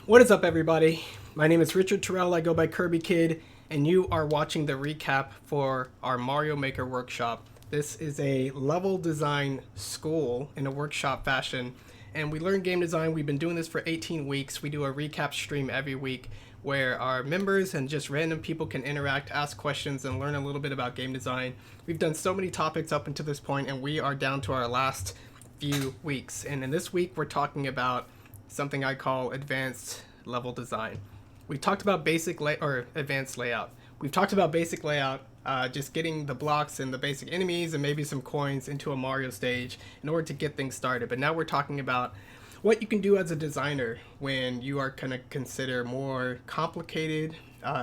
What is up, everybody? My name is Richard Terrell. I go by Kirby Kid, and you are watching the recap for our Mario Maker workshop. This is a level design school in a workshop fashion, and we learn game design. We've been doing this for 18 weeks. We do a recap stream every week where our members and just random people can interact, ask questions, and learn a little bit about game design. We've done so many topics up until this point, and we are down to our last few weeks. And in this week, we're talking about something I call advanced level design. We talked about basic or advanced layout. We've talked about basic layout, just getting the blocks and the basic enemies and maybe some coins into a Mario stage in order to get things started. But now we're talking about what you can do as a designer when you are going to consider more complicated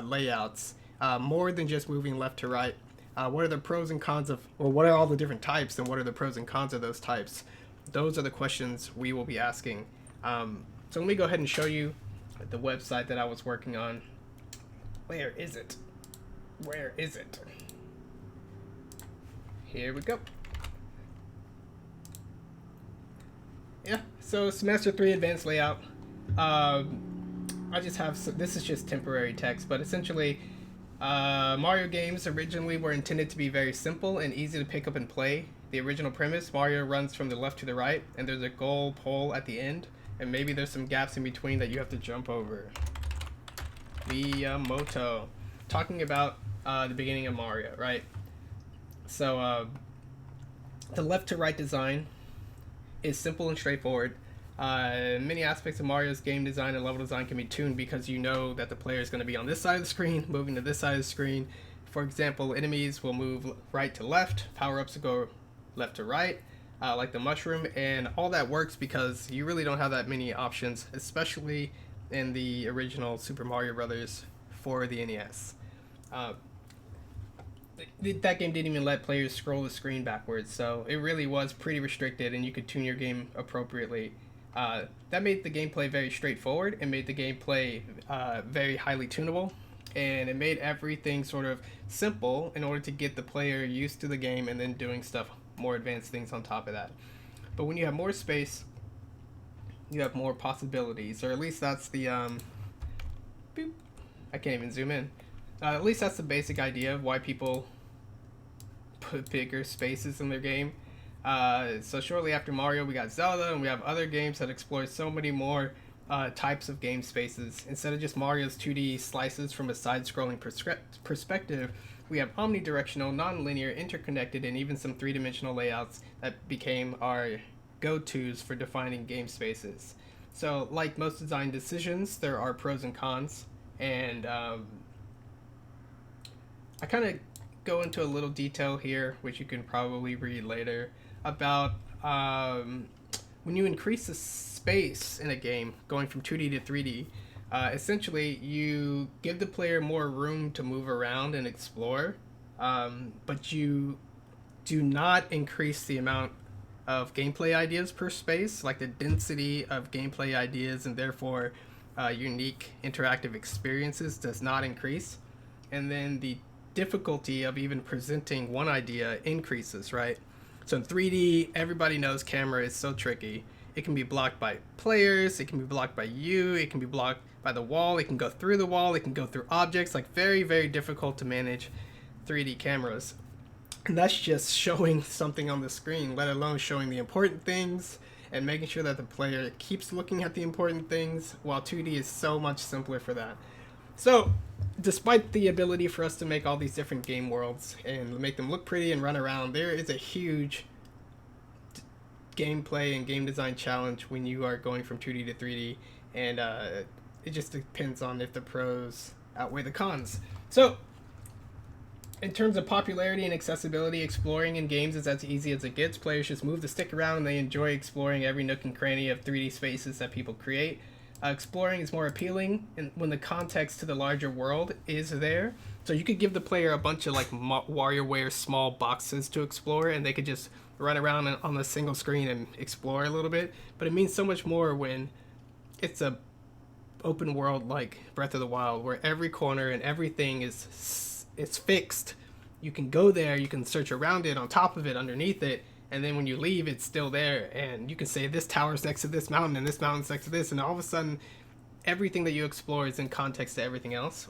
layouts, more than just moving left to right. What are the pros and cons of, or what are all the different types, and what are the pros and cons of those types? Those are the questions we will be asking. So let me go ahead and show you the website that I was working on. Where is it? Where is it? Here we go. Yeah, so Semester 3 Advanced Layout. I just have, this is just temporary text, but essentially Mario games originally were intended to be very simple and easy to pick up and play. The original premise, Mario runs from the left to the right, and there's a goal pole at the end, and maybe there's some gaps in between that you have to jump over. Miyamoto. Talking about the beginning of Mario, right? So the left to right design is simple and straightforward. Many aspects of Mario's game design and level design can be tuned because you know that the player is going to be on this side of the screen, moving to this side of the screen. For example, enemies will move right to left, power-ups will go left to right, like the mushroom, and all that works because you really don't have that many options, especially in the original Super Mario Brothers for the NES. That game didn't even let players scroll the screen backwards, so it really was pretty restricted, and you could tune your game appropriately. That made the gameplay very straightforward. It made the gameplay very highly tunable, and it made everything sort of simple in order to get the player used to the game and then doing stuff, more advanced things on top of that. But when you have more space, you have more possibilities, or at least that's the boop, I can't even zoom in. At least that's the basic idea of why people put bigger spaces in their game. So shortly after Mario, we got Zelda, and we have other games that explore so many more types of game spaces. Instead of just Mario's 2D slices from a side-scrolling perspective, we have omnidirectional, non-linear, interconnected, and even some three-dimensional layouts that became our go-tos for defining game spaces. So, like most design decisions, there are pros and cons, and I kind of go into a little detail here, which you can probably read later, about when you increase the space in a game, going from 2D to 3D, essentially you give the player more room to move around and explore, but you do not increase the amount of gameplay ideas per space, like the density of gameplay ideas, and therefore unique interactive experiences does not increase. And then the difficulty of even presenting one idea increases, right? So in 3D, everybody knows camera is so tricky. It can be blocked by players, it can be blocked by you, it can be blocked by the wall, it can go through the wall, it can go through objects, like very, very difficult to manage 3D cameras. And that's just showing something on the screen, let alone showing the important things and making sure that the player keeps looking at the important things, while 2D is so much simpler for that. So, despite the ability for us to make all these different game worlds and make them look pretty and run around, there is a huge gameplay and game design challenge when you are going from 2D to 3D, and it just depends on if the pros outweigh the cons. So, in terms of popularity and accessibility, exploring in games is as easy as it gets. Players just move the stick around and they enjoy exploring every nook and cranny of 3D spaces that people create. Exploring is more appealing when the context to the larger world is there. So you could give the player a bunch of like WarioWare small boxes to explore, and they could just run around on a single screen and explore a little bit. But it means so much more when it's a open world like Breath of the Wild, where every corner and everything is fixed. You can go there, you can search around it, on top of it, underneath it, and then when you leave, it's still there, and you can say this tower's next to this mountain, and this mountain's next to this, and all of a sudden everything that you explore is in context to everything else.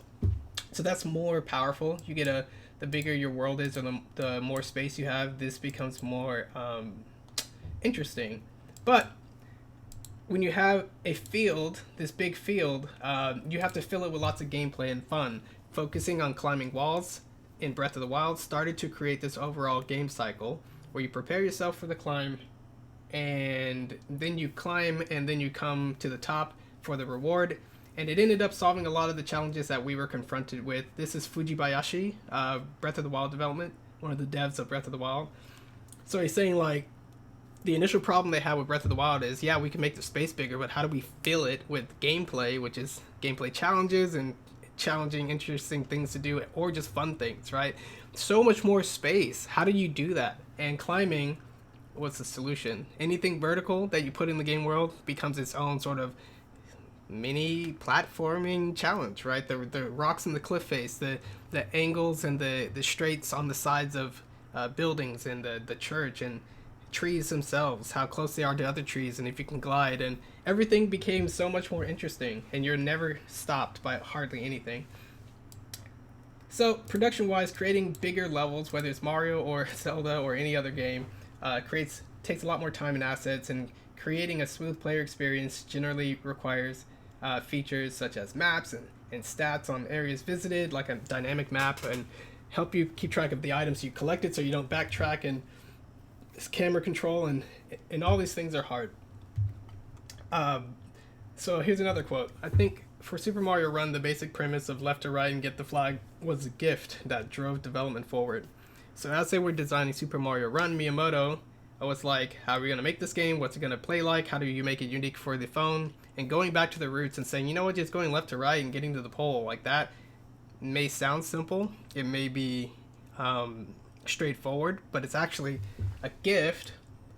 So that's more powerful. You get a the bigger your world is, or the more space you have, this becomes more interesting. But when you have a field, this big field, you have to fill it with lots of gameplay and fun. Focusing on climbing walls in Breath of the Wild started to create this overall game cycle where you prepare yourself for the climb, and then you climb, and then you come to the top for the reward. And it ended up solving a lot of the challenges that we were confronted with. This is Fujibayashi, Breath of the Wild development, one of the devs of Breath of the Wild. So he's saying, like, the initial problem they had with Breath of the Wild is, yeah, we can make the space bigger, but how do we fill it with gameplay, which is gameplay challenges and challenging, interesting things to do, or just fun things, right? So much more space. How do you do that? And climbing was the solution. Anything vertical that you put in the game world becomes its own sort of mini platforming challenge, right? The rocks in the cliff face, the angles and the straights on the sides of buildings, and the church, and trees themselves, how close they are to other trees, and if you can glide, and everything became so much more interesting, and you're never stopped by hardly anything. So production wise, creating bigger levels, whether it's Mario or Zelda or any other game, takes a lot more time and assets, and creating a smooth player experience generally requires features such as maps and stats on areas visited, like a dynamic map, and help you keep track of the items you collected so you don't backtrack, and this camera control, and all these things are hard. So here's another quote. I think for Super Mario Run, the basic premise of left to right and get the flag was a gift that drove development forward. So as they were designing Super Mario Run, Miyamoto was like, how are we going to make this game? What's it going to play like? How do you make it unique for the phone? And going back to the roots and saying, you know what, just going left to right and getting to the pole, like that may sound simple. It may be straightforward, but it's actually a gift,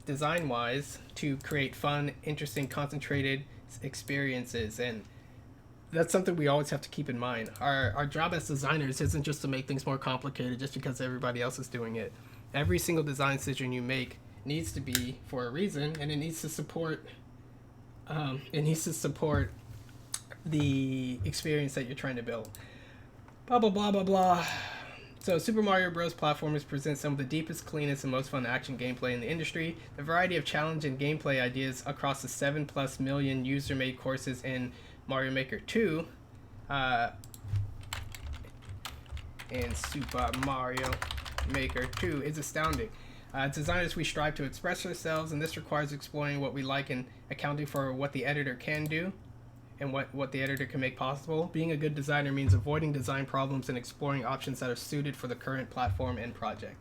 design-wise, to create fun, interesting, concentrated experiences. And that's something we always have to keep in mind. Our job as designers isn't just to make things more complicated just because everybody else is doing it. Every single design decision you make needs to be for a reason, and it needs to support the experience that you're trying to build. Blah blah blah blah blah. So Super Mario Bros. Platformers present some of the deepest, cleanest, and most fun action gameplay in the industry. The variety of challenge and gameplay ideas across the 7+ million user-made courses in Mario Maker 2 and Super Mario Maker 2 is astounding. As designers, we strive to express ourselves, and this requires exploring what we like and accounting for what the editor can do and what the editor can make possible. Being a good designer means avoiding design problems and exploring options that are suited for the current platform and project.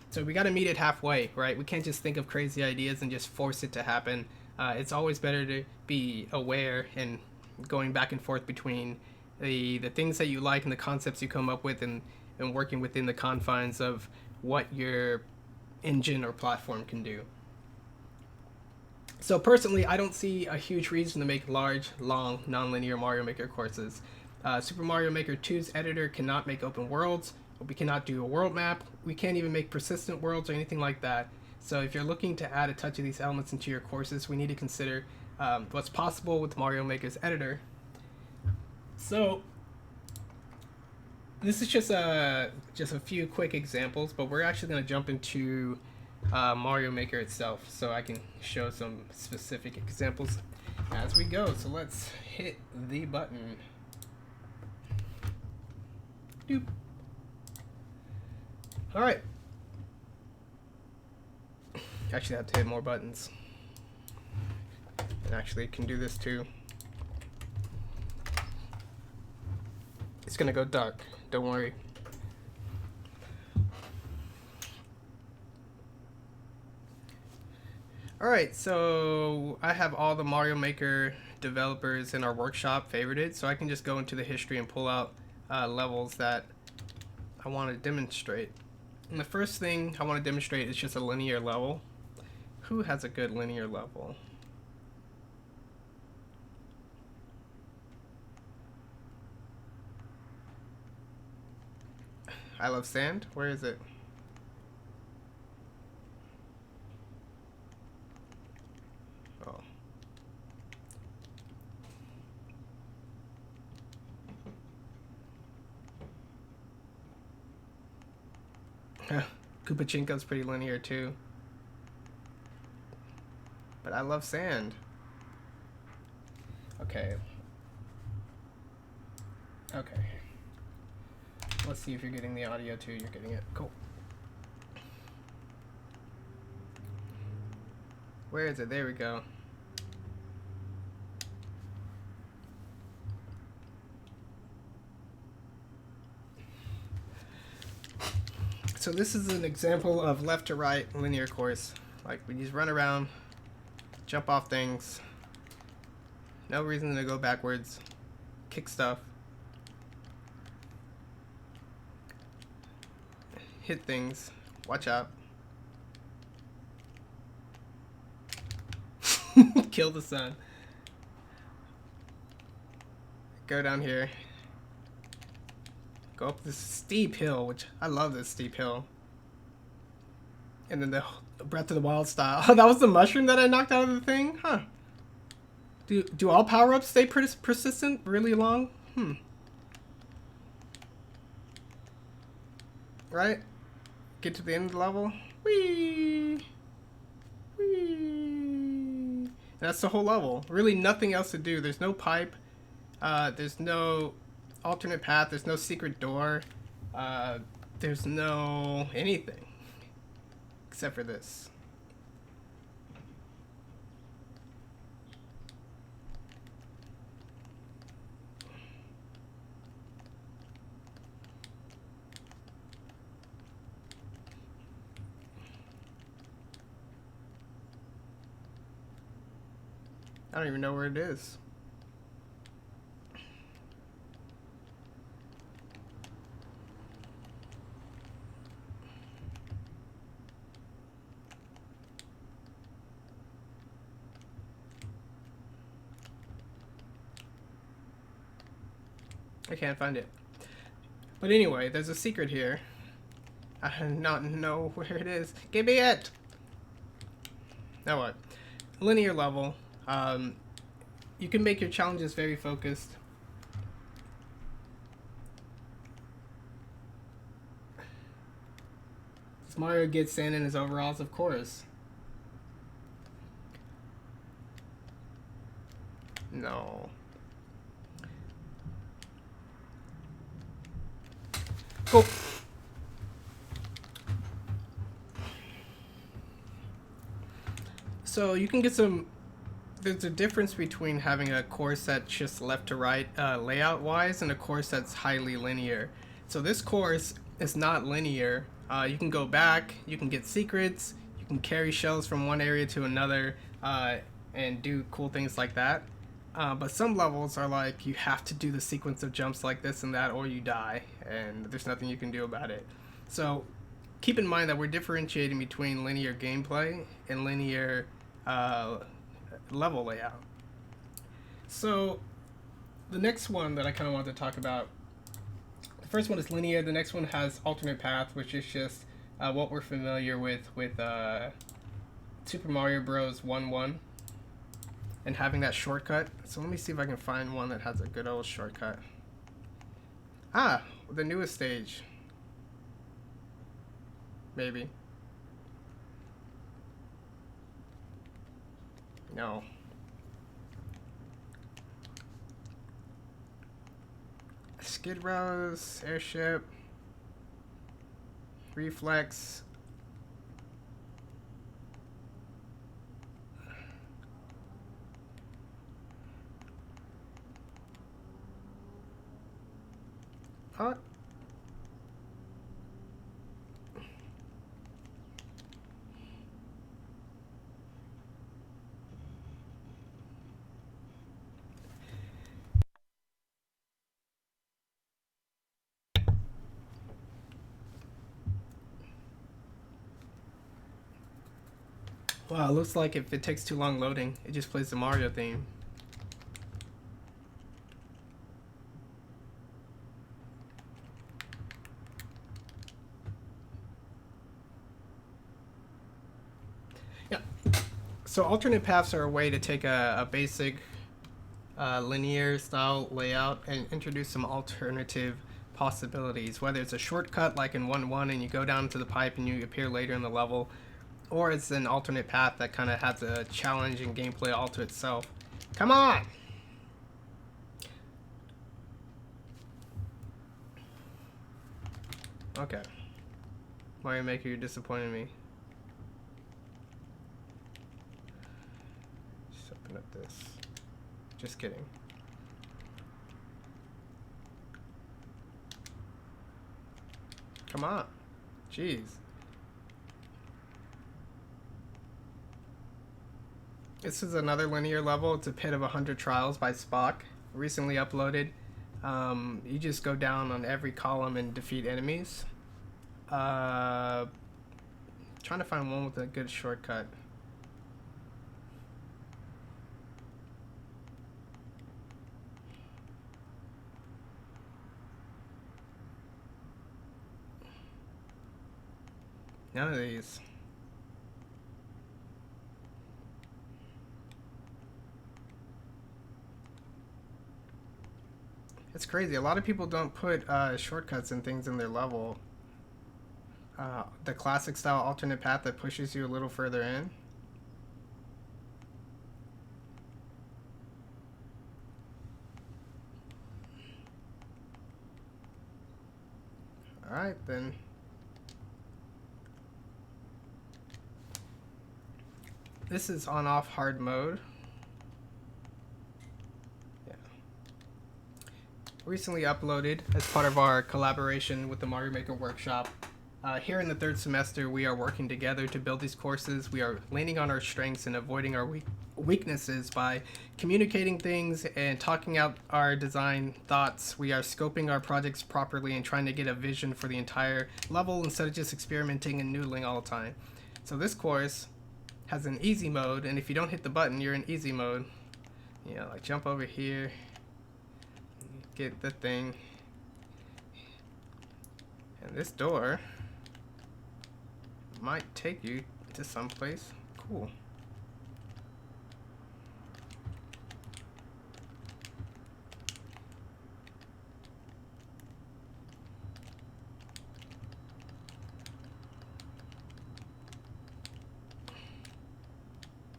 So we got to meet it halfway, right? We can't just think of crazy ideas and just force it to happen. It's always better to be aware and going back and forth between the things that you like and the concepts you come up with, and working within the confines of what your engine or platform can do. So personally, I don't see a huge reason to make large, long, non-linear Mario Maker courses. Super Mario Maker 2's editor cannot make open worlds. We cannot do a world map. We can't even make persistent worlds or anything like that. So if you're looking to add a touch of these elements into your courses, we need to consider what's possible with Mario Maker's editor. So this is just a few quick examples, but we're actually going to jump into Mario Maker itself, so I can show some specific examples as we go. So let's hit the button. Doop. All right. Actually, I have to hit more buttons. And actually, can do this too. It's gonna go dark. Don't worry. Alright, so I have all the Mario Maker developers in our workshop favorited, so I can just go into the history and pull out levels that I want to demonstrate. And the first thing I want to demonstrate is just a linear level. Who has a good linear level? I Love Sand? Where is it? Oh. Kupachinko's pretty linear too. But I love sand. Okay. Okay. Let's see if you're getting the audio too. You're getting it. Cool. Where is it? There we go. So this is an example of left to right linear course. Like we just run around, jump off things. No reason to go backwards. Kick stuff. Hit things. Watch out. Kill the sun. Go down here. Go up this steep hill, which I love this steep hill. And then the Breath of the Wild style. Oh, that was the mushroom that I knocked out of the thing? Huh. Do all power-ups stay persistent really long? Right? Get to the end of the level. Whee! Whee! That's the whole level. Really nothing else to do. There's no pipe. There's no alternate path. There's no secret door. There's no anything. Except for this. I don't even know where it is. I can't find it. But anyway, there's a secret here. I do not know where it is. Give me it! Now what? Linear level. You can make your challenges very focused. Does Mario get sand in his overalls? Of course. No. Cool. So you can get some. There's a difference between having a course that's just left to right layout wise and a course that's highly linear. So this course is not linear. You can go back, you can get secrets, you can carry shells from one area to another and do cool things like that. But some levels are like you have to do the sequence of jumps like this and that or you die and there's nothing you can do about it. So keep in mind that we're differentiating between linear gameplay and linear level layout. So the next one that I kind of want to talk about, the first one is linear, the next one has alternate path, which is just what we're familiar with Super Mario Bros. 1-1 and having that shortcut. So let me see if I can find one that has a good old shortcut. Ah, the newest stage. Maybe. No. Skid rows, airship, reflex. Huh? Wow, it looks like if it takes too long loading, it just plays the Mario theme. Yeah. So alternate paths are a way to take a basic linear style layout and introduce some alternative possibilities, whether it's a shortcut like in 1-1 and you go down to the pipe and you appear later in the level, or it's an alternate path that kind of has a challenge and gameplay all to itself. Come on! Okay. Mario Maker, you're disappointing me. Just open up this. Just kidding. Come on. Jeez. This is another linear level. It's a Pit of 100 Trials by Spock. Recently uploaded. You just go down on every column and defeat enemies. Trying to find one with a good shortcut. None of these. It's crazy. A lot of people don't put shortcuts and things in their level. The classic style alternate path that pushes you a little further in. Alright then. This is on-off hard mode. Yeah. Recently uploaded as part of our collaboration with the Mario Maker Workshop. Here in the third semester, we are working together to build these courses. We are leaning on our strengths and avoiding our weaknesses by communicating things and talking out our design thoughts. We are scoping our projects properly and trying to get a vision for the entire level instead of just experimenting and noodling all the time. So this course has an easy mode, and if you don't hit the button, you're in easy mode. You know, like jump over here, get the thing, and this door might take you to someplace cool.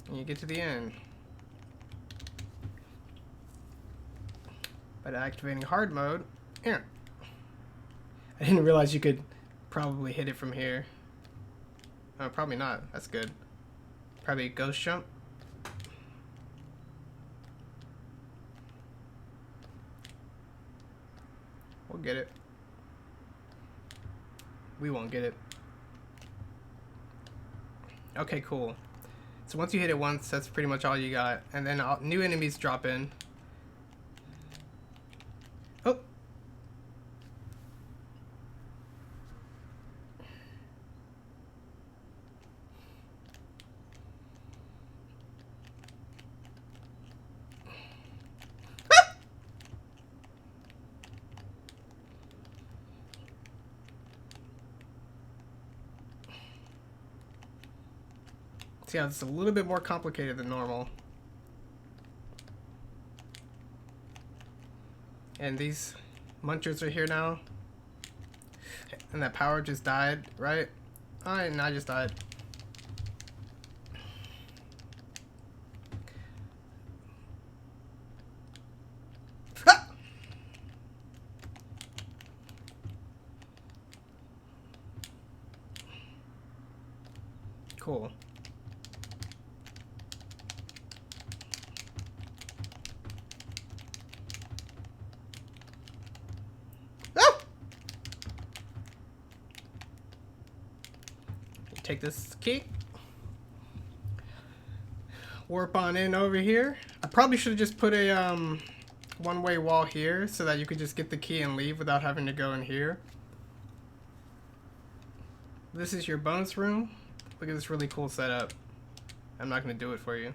And you get to the end. By activating hard mode, I didn't realize you could probably hit it from here. Oh, probably not. That's good. Probably a ghost jump. We'll get it. We won't get it. Okay, cool. So once you hit it once, that's pretty much all you got. And then new enemies drop in. Oh! See how it's a little bit more complicated than normal. And these munchers are here now. And that power just died, right? Alright, and I just died. Cool. Take this key, warp on in over here. I probably should have just put a one-way wall here so that you could just get the key and leave without having to go in here. This is your bonus room. Look at this really cool setup. I'm not going to do it for you.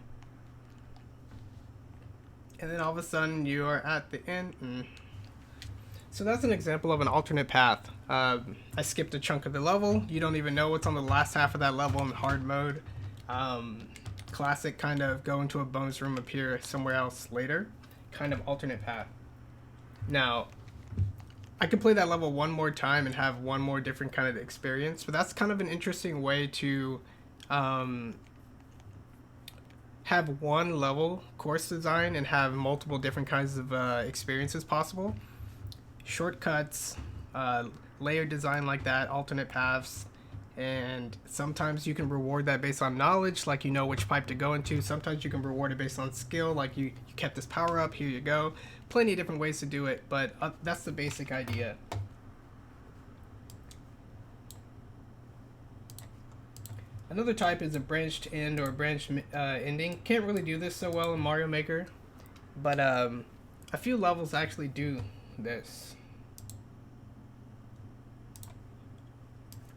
And then all of a sudden you are at the end. So that's an example of an alternate path. I skipped a chunk of the level. You don't even know what's on the last half of that level in hard mode. Classic kind of go into a bonus room, appear somewhere else later. Kind of alternate path. Now, I could play that level one more time and have one more different kind of experience. But that's kind of an interesting way to um, have one level course design and have multiple different kinds of experiences possible. Shortcuts, uh, layer design like that, alternate paths, and sometimes you can reward that based on knowledge, like you know which pipe to go into. Sometimes you can reward it based on skill, like you kept this power up, here you go. Plenty of different ways to do it, but that's the basic idea. Another type is a branched end or branched ending. Can't really do this so well in Mario Maker, but a few levels actually do this.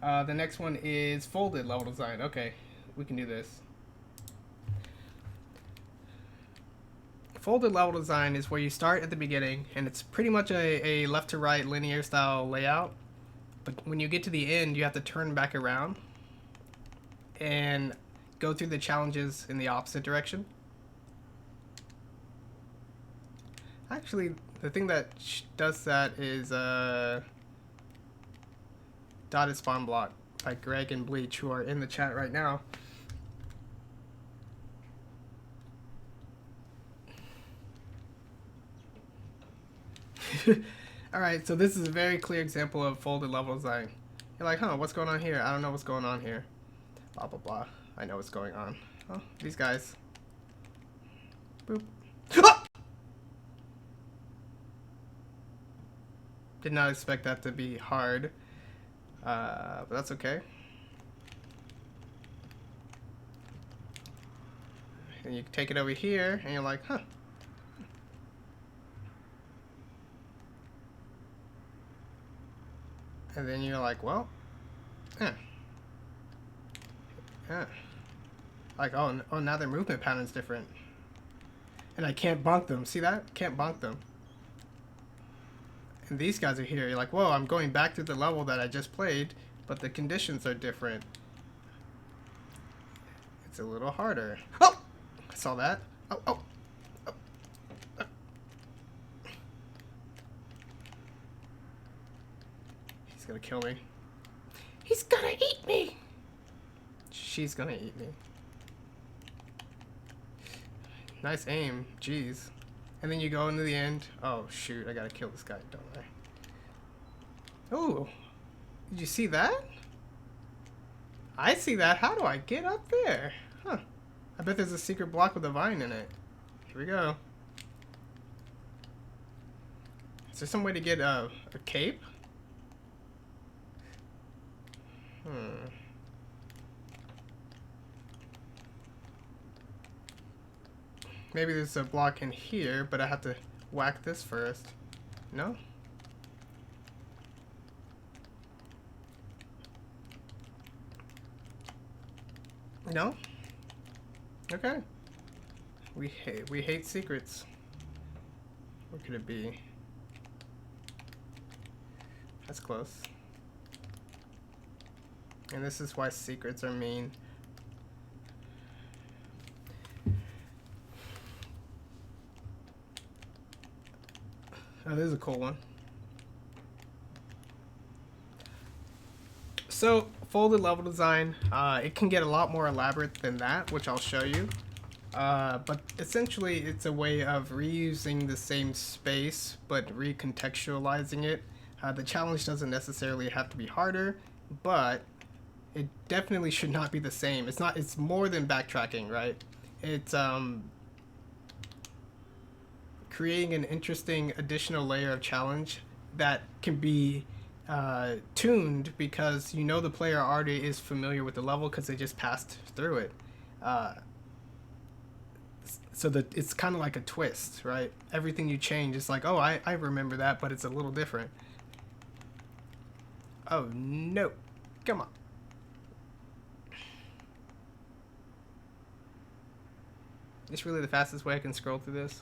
The next one is folded level design. Okay, we can do this. Folded level design is where you start at the beginning, and it's pretty much a left to right linear style layout. But when you get to the end, you have to turn back around and go through the challenges in the opposite direction. Actually, the thing that does that is Dotted Spawn Block by Greg and Bleach, who are in the chat right now. Alright, so this is a very clear example of folded level design. You're like, huh, what's going on here? I don't know what's going on here. Blah, blah, blah. I know what's going on. Oh, these guys. Boop. Did not expect that to be hard. But that's okay. And you take it over here, and you're like, huh. And then you're like, well, yeah. Like, oh, now their movement pattern's different. And I can't bonk them. See that? Can't bonk them. And these guys are here. You're like, whoa, I'm going back to the level that I just played, but the conditions are different. It's a little harder. Oh! I saw that. Oh, oh. Oh. Oh. He's gonna kill me. He's gonna eat me! She's gonna eat me. Nice aim. Jeez. And then you go into the end. Oh, shoot. I gotta kill this guy, don't I? Oh. Did you see that? I see that. How do I get up there? Huh. I bet there's a secret block with a vine in it. Here we go. Is there some way to get a cape? Maybe there's a block in here, but I have to whack this first. No? No? Okay. We hate secrets. What could it be? That's close. And this is why secrets are mean. Oh, this is a cool one. So, folded level design, it can get a lot more elaborate than that, which I'll show you. But essentially, it's a way of reusing the same space, but recontextualizing it. The challenge doesn't necessarily have to be harder, but it definitely should not be the same. It's more than backtracking, right? It's, creating an interesting additional layer of challenge that can be tuned because you know the player already is familiar with the level because they just passed through it. So that it's kind of like a twist, right? Everything you change is like, oh, I remember that, but it's a little different. Oh, no. Come on. It's really the fastest way I can scroll through this.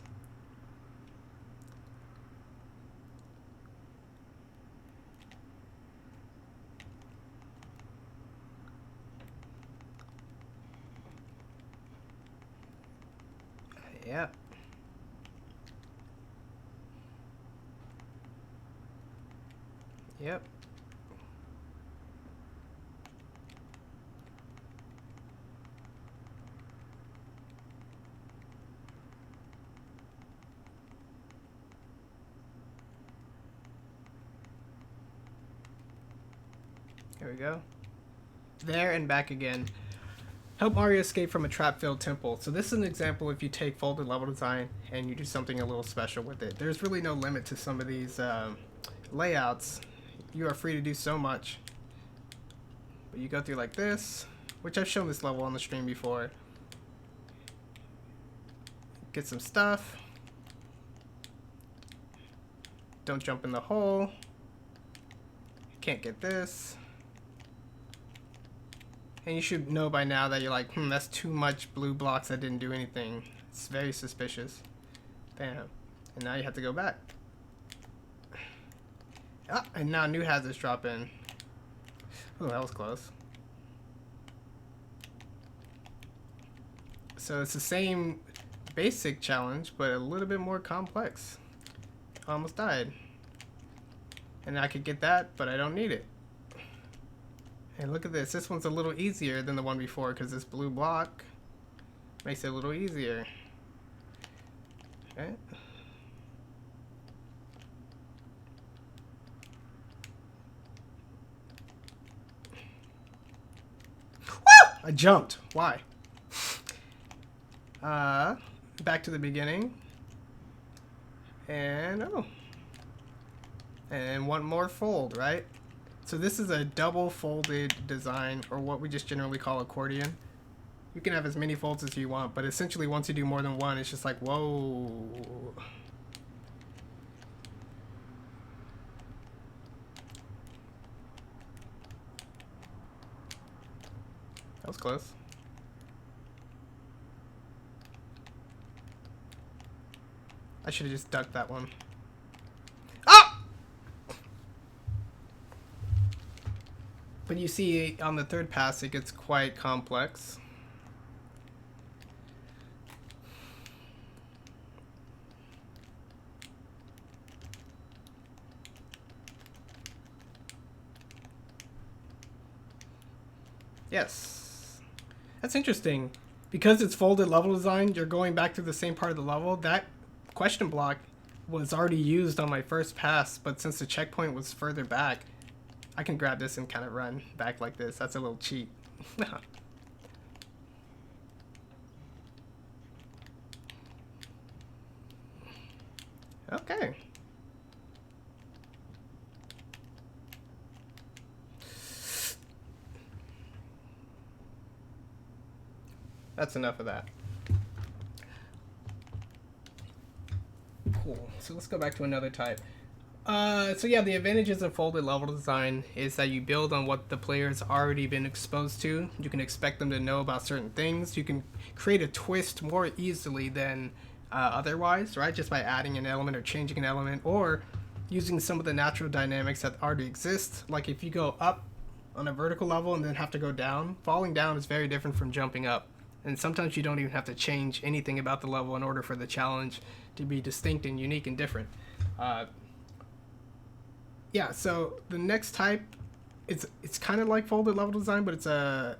Yeah. Yep. Here we go. There and back again. Help Mario escape from a trap-filled temple. So this is an example if you take folded level design and you do something a little special with it. There's really no limit to some of these layouts. You are free to do so much. But you go through like this, which I've shown this level on the stream before. Get some stuff. Don't jump in the hole. Can't get this. And you should know by now that you're like, that's too much blue blocks that didn't do anything. It's very suspicious. Bam. And now you have to go back. Ah, and now new hazards drop in. Oh, that was close. So it's the same basic challenge, but a little bit more complex. Almost died. And I could get that, but I don't need it. And look at this. This one's a little easier than the one before because this blue block makes it a little easier. Okay. Woo! I jumped. Why? Back to the beginning. And oh. And one more fold, right? So this is a double folded design, or what we just generally call accordion. You can have as many folds as you want, but essentially once you do more than one, it's just like, whoa. That was close. I should have just ducked that one. But you see, on the third pass, it gets quite complex. Yes. That's interesting. Because it's folded level design, you're going back to the same part of the level. That question block was already used on my first pass, but since the checkpoint was further back, I can grab this and kind of run back like this. That's a little cheat. Okay. That's enough of that. Cool. So let's go back to another type. So yeah, the advantages of folded level design is that you build on what the player's already been exposed to. You can expect them to know about certain things. You can create a twist more easily than otherwise, right? Just by adding an element or changing an element, or using some of the natural dynamics that already exist. Like if you go up on a vertical level and then have to go down, falling down is very different from jumping up. And sometimes you don't even have to change anything about the level in order for the challenge to be distinct and unique and different. Yeah, so the next type, it's kind of like folded level design, but it's a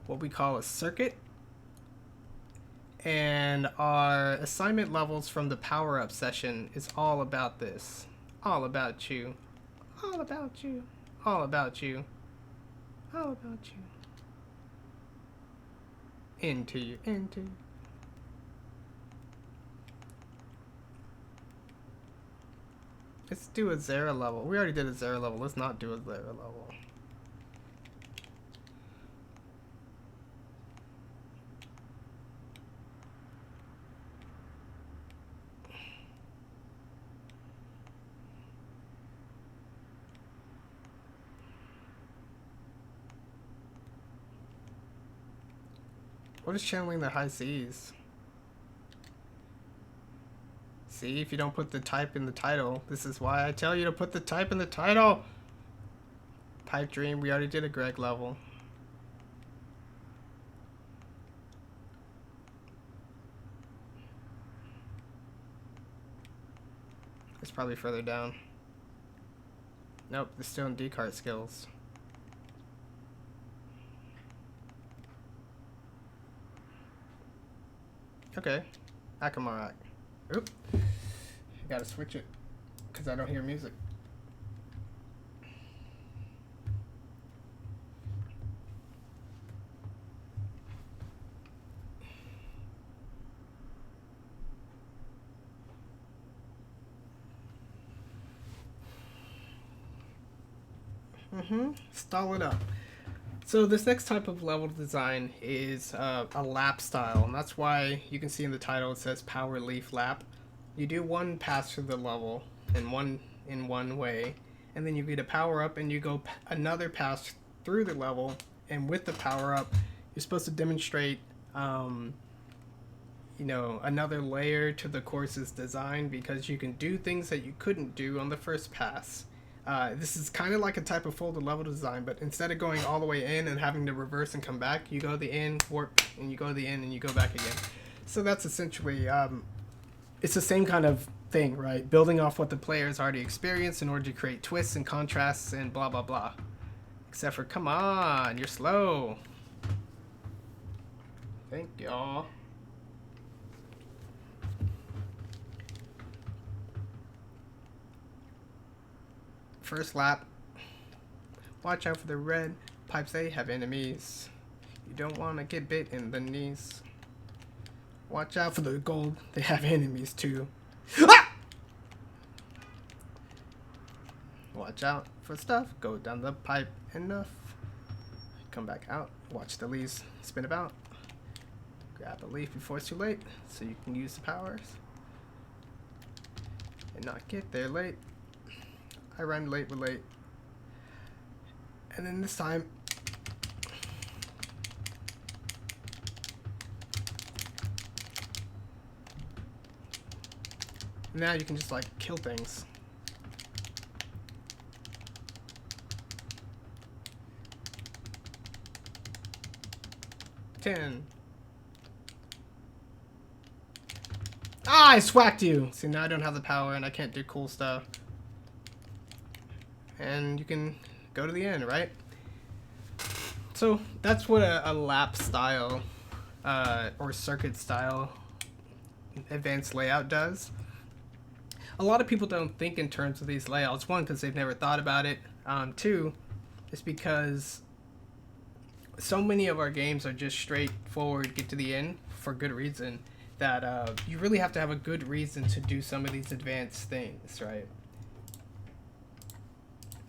what we call a circuit. And our assignment levels from the power-up session is all about this. All about you. All about you. All about you. All about you. Into you. Into you. Let's do a Zera level. We already did a Zera level. Let's not do a Zera level. What is channeling the high C's? See, if you don't put the type in the title, this is why I tell you to put the type in the title. Pipe Dream, we already did a Greg level. It's probably further down. Nope, they're still in decart skills. Okay, Akamarak. Oop. I gotta switch it, because I don't hear music. Stall it up. So this next type of level design is a lap style, and that's why you can see in the title it says Power Leaf Lap. You do one pass through the level in one way, and then you get a power up, and you go another pass through the level, and with the power up, you're supposed to demonstrate, another layer to the course's design, because you can do things that you couldn't do on the first pass. This is kind of like a type of folded level design, but instead of going all the way in and having to reverse and come back, you go to the in, warp, and you go to the in, and you go back again. So that's essentially, it's the same kind of thing, right? Building off what the players already experienced in order to create twists and contrasts and blah, blah, blah. Except for, come on, you're slow. Thank y'all. First lap. Watch out for the red pipes, they have enemies. You don't want to get bit in the knees. Watch out for the gold, they have enemies too. Ah! Watch out for stuff, go down the pipe enough. Come back out, watch the leaves spin about. Grab a leaf before it's too late, so you can use the powers. And not get there late. I rhymed late with late. And then this time, now you can just like kill things. Ah, I swacked you! See, now I don't have the power and I can't do cool stuff. And you can go to the end, right? So that's what a lap style or circuit style advanced layout does. A lot of people don't think in terms of these layouts. One, because they've never thought about it. Two, it's because so many of our games are just straightforward, get to the end for good reason, that you really have to have a good reason to do some of these advanced things, right?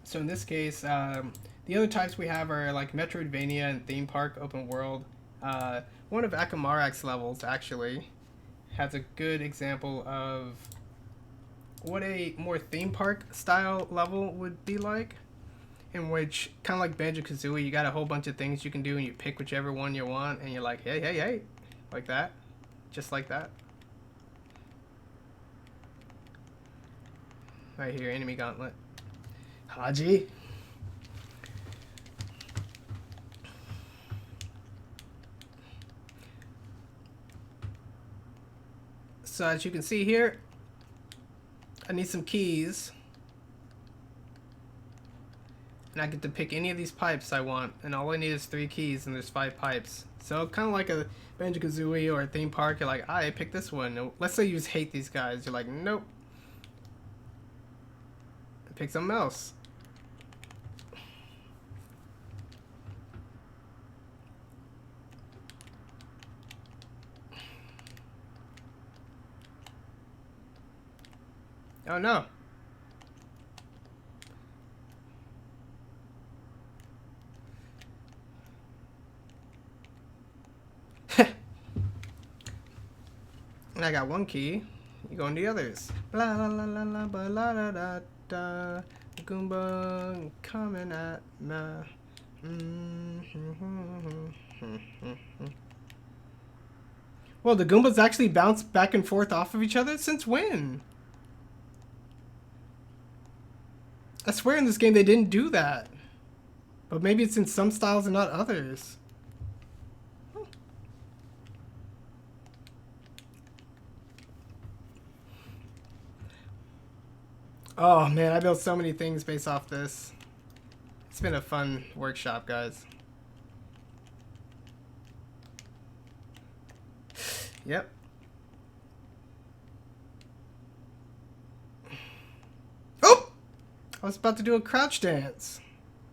So in this case, the other types we have are like Metroidvania and theme park open world. One of Akamarak's levels actually has a good example of what a more theme park style level would be like, in which, kind of like Banjo-Kazooie, you got a whole bunch of things you can do and you pick whichever one you want, and you're like, hey, hey, hey, like that, just like that. Right here, enemy gauntlet. Haji. So as you can see here, I need some keys. And I get to pick any of these pipes I want. And all I need is 3 keys and there's 5 pipes. So kind of like a Banjo-Kazooie or a theme park, you're like, I pick this one. Let's say you just hate these guys. You're like, nope. Pick something else. Oh no. And I got 1 key. You go into the others. Blah la la la la ba la da da da. Goomba coming at me. Well, the Goombas actually bounce back and forth off of each other? Since when? I swear in this game they didn't do that. But maybe it's in some styles and not others. Oh man, I built so many things based off this. It's been a fun workshop, guys. Yep. Oh! I was about to do a crouch dance.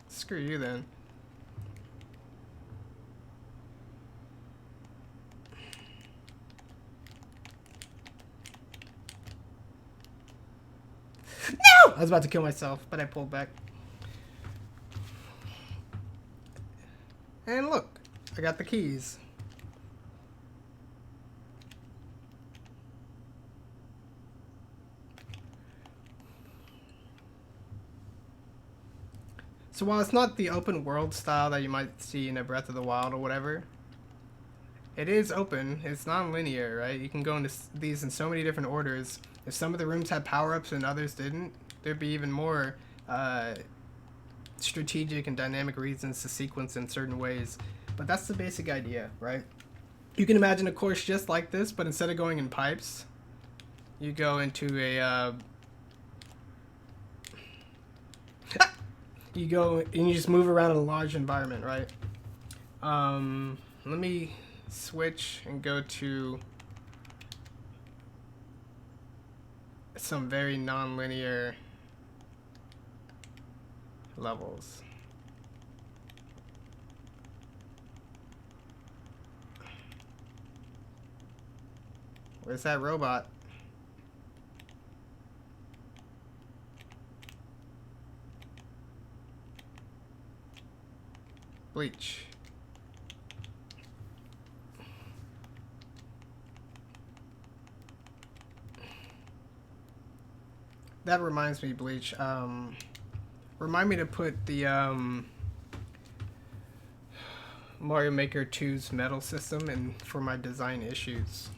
Screw you then. No! I was about to kill myself, but I pulled back. And look, I got the keys. So while it's not the open world style that you might see in a Breath of the Wild or whatever, it is open. It's non-linear, right? You can go into these in so many different orders. If some of the rooms had power-ups and others didn't, there'd be even more strategic and dynamic reasons to sequence in certain ways. But that's the basic idea, right? You can imagine a course just like this, but instead of going in pipes, you go into a... you go and you just move around in a large environment, right? Let me switch and go to some very non-linear levels. Where's that robot? Bleach. That reminds me, Bleach. Remind me to put the Mario Maker 2's metal system in for my design issues.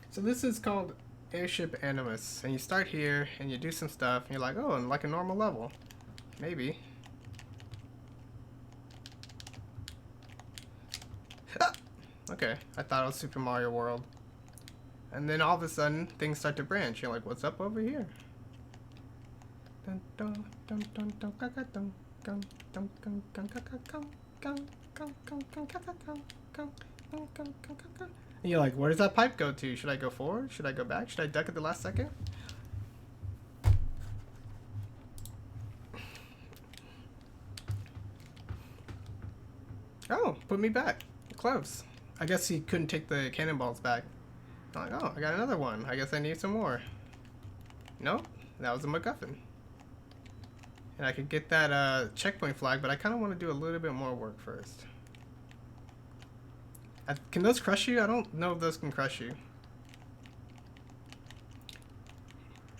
So this is called Airship Animus, and you start here and you do some stuff and you're like, oh, and like a normal level. Maybe. Ah! Okay, I thought it was Super Mario World. And then all of a sudden, things start to branch. You're like, what's up over here? And you're like, where does that pipe go to? Should I go forward? Should I go back? Should I duck at the last second? Oh, put me back. Close. I guess he couldn't take the cannonballs back. I'm like, oh, I got another one. I guess I need some more. Nope, that was a MacGuffin. And I could get that checkpoint flag, but I kind of want to do a little bit more work first. Can those crush you? I don't know if those can crush you.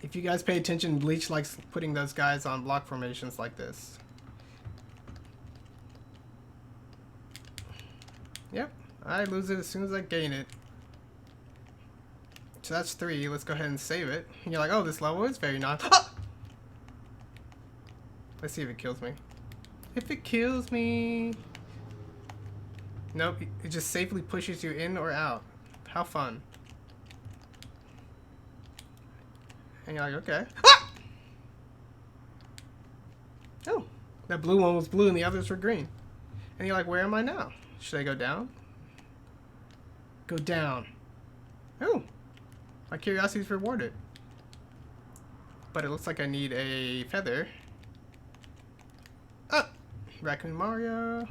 If you guys pay attention, Bleach likes putting those guys on block formations like this. Yep, I lose it as soon as I gain it. So that's 3. Let's go ahead and save it. And you're like, oh, this level is very non... Ah! Let's see if it kills me. If it kills me... Nope, it just safely pushes you in or out. How fun. And you're like, okay. Ah! Oh, that blue one was blue and the others were green. And you're like, where am I now? Should I go down? Go down. Oh, my curiosity is rewarded. But it looks like I need a feather. Ah! Raccoon Mario.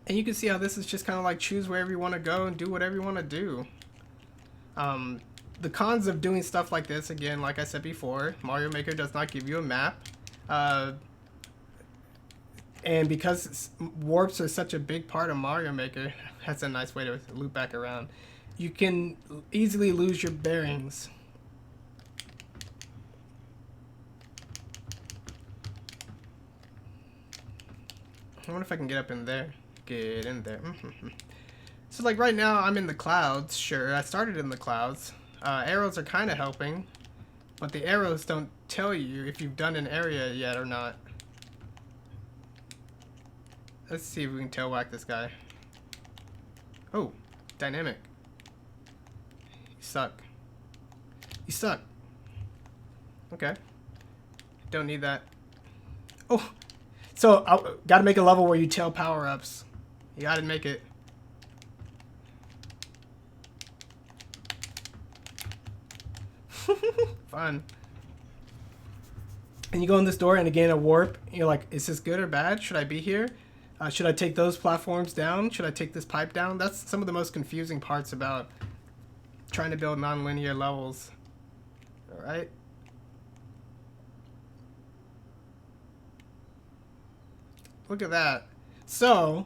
And you can see how this is just kind of like choose wherever you want to go and do whatever you want to do. The cons of doing stuff like this, again, like I said before, Mario Maker does not give you a map. And because warps are such a big part of Mario Maker, that's a nice way to loop back around. You can easily lose your bearings. I wonder if I can get up in there. Get in there. So like right now I'm in the clouds. Sure, I started in the clouds. Arrows are kind of helping, but the arrows don't tell you if you've done an area yet or not. Let's see if we can tail whack this guy. Oh, dynamic. suck. You suck. Okay. Don't need that. Oh! So, I gotta make a level where you tail power-ups. You gotta make it. Fun. And you go in this door and again a warp. You're like, is this good or bad? Should I be here? Should I take those platforms down? Should I take this pipe down? That's some of the most confusing parts about trying to build non-linear levels. Alright. Look at that. So,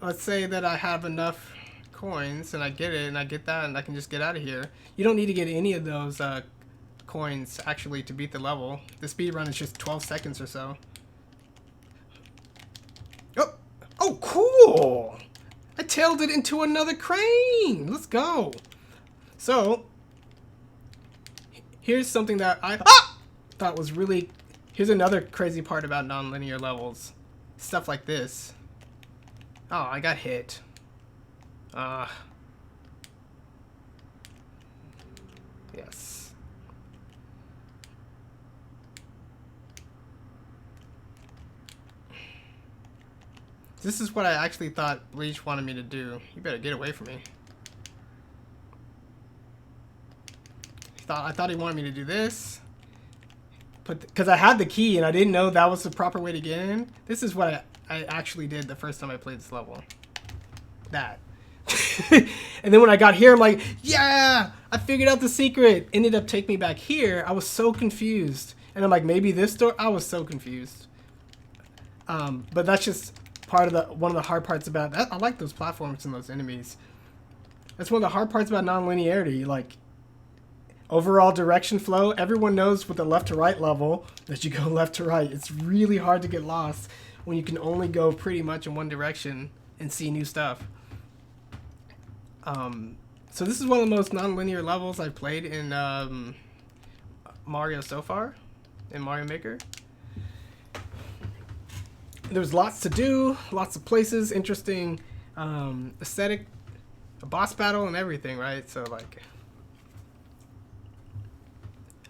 let's say that I have enough coins and I get it and I get that and I can just get out of here. You don't need to get any of those coins actually to beat the level. The speed run is just 12 seconds or so. Oh, oh, cool! I tailed it into another crane. Let's go. So, here's something that I thought was really. Here's another crazy part about non-linear levels. Stuff like this. Oh, I got hit. Yes. This is what I actually thought Leech wanted me to do. You better get away from me. I thought he wanted me to do this. Because I had the key and I didn't know that was the proper way to get in. This is what I actually did the first time I played this level. That. And then when I got here, I'm like, yeah, I figured out the secret. Ended up taking me back here. I was so confused. And I'm like, maybe this door? I was so confused. But that's just part of one of the hard parts about that. I like those platforms and those enemies. That's one of the hard parts about non-linearity. Like, overall direction flow, everyone knows with the left to right level that you go left to right. It's really hard to get lost when you can only go pretty much in one direction and see new stuff. So this is one of the most non-linear levels I've played in Mario so far, in Mario Maker. There's lots to do, lots of places, interesting aesthetic, a boss battle and everything, right? So like,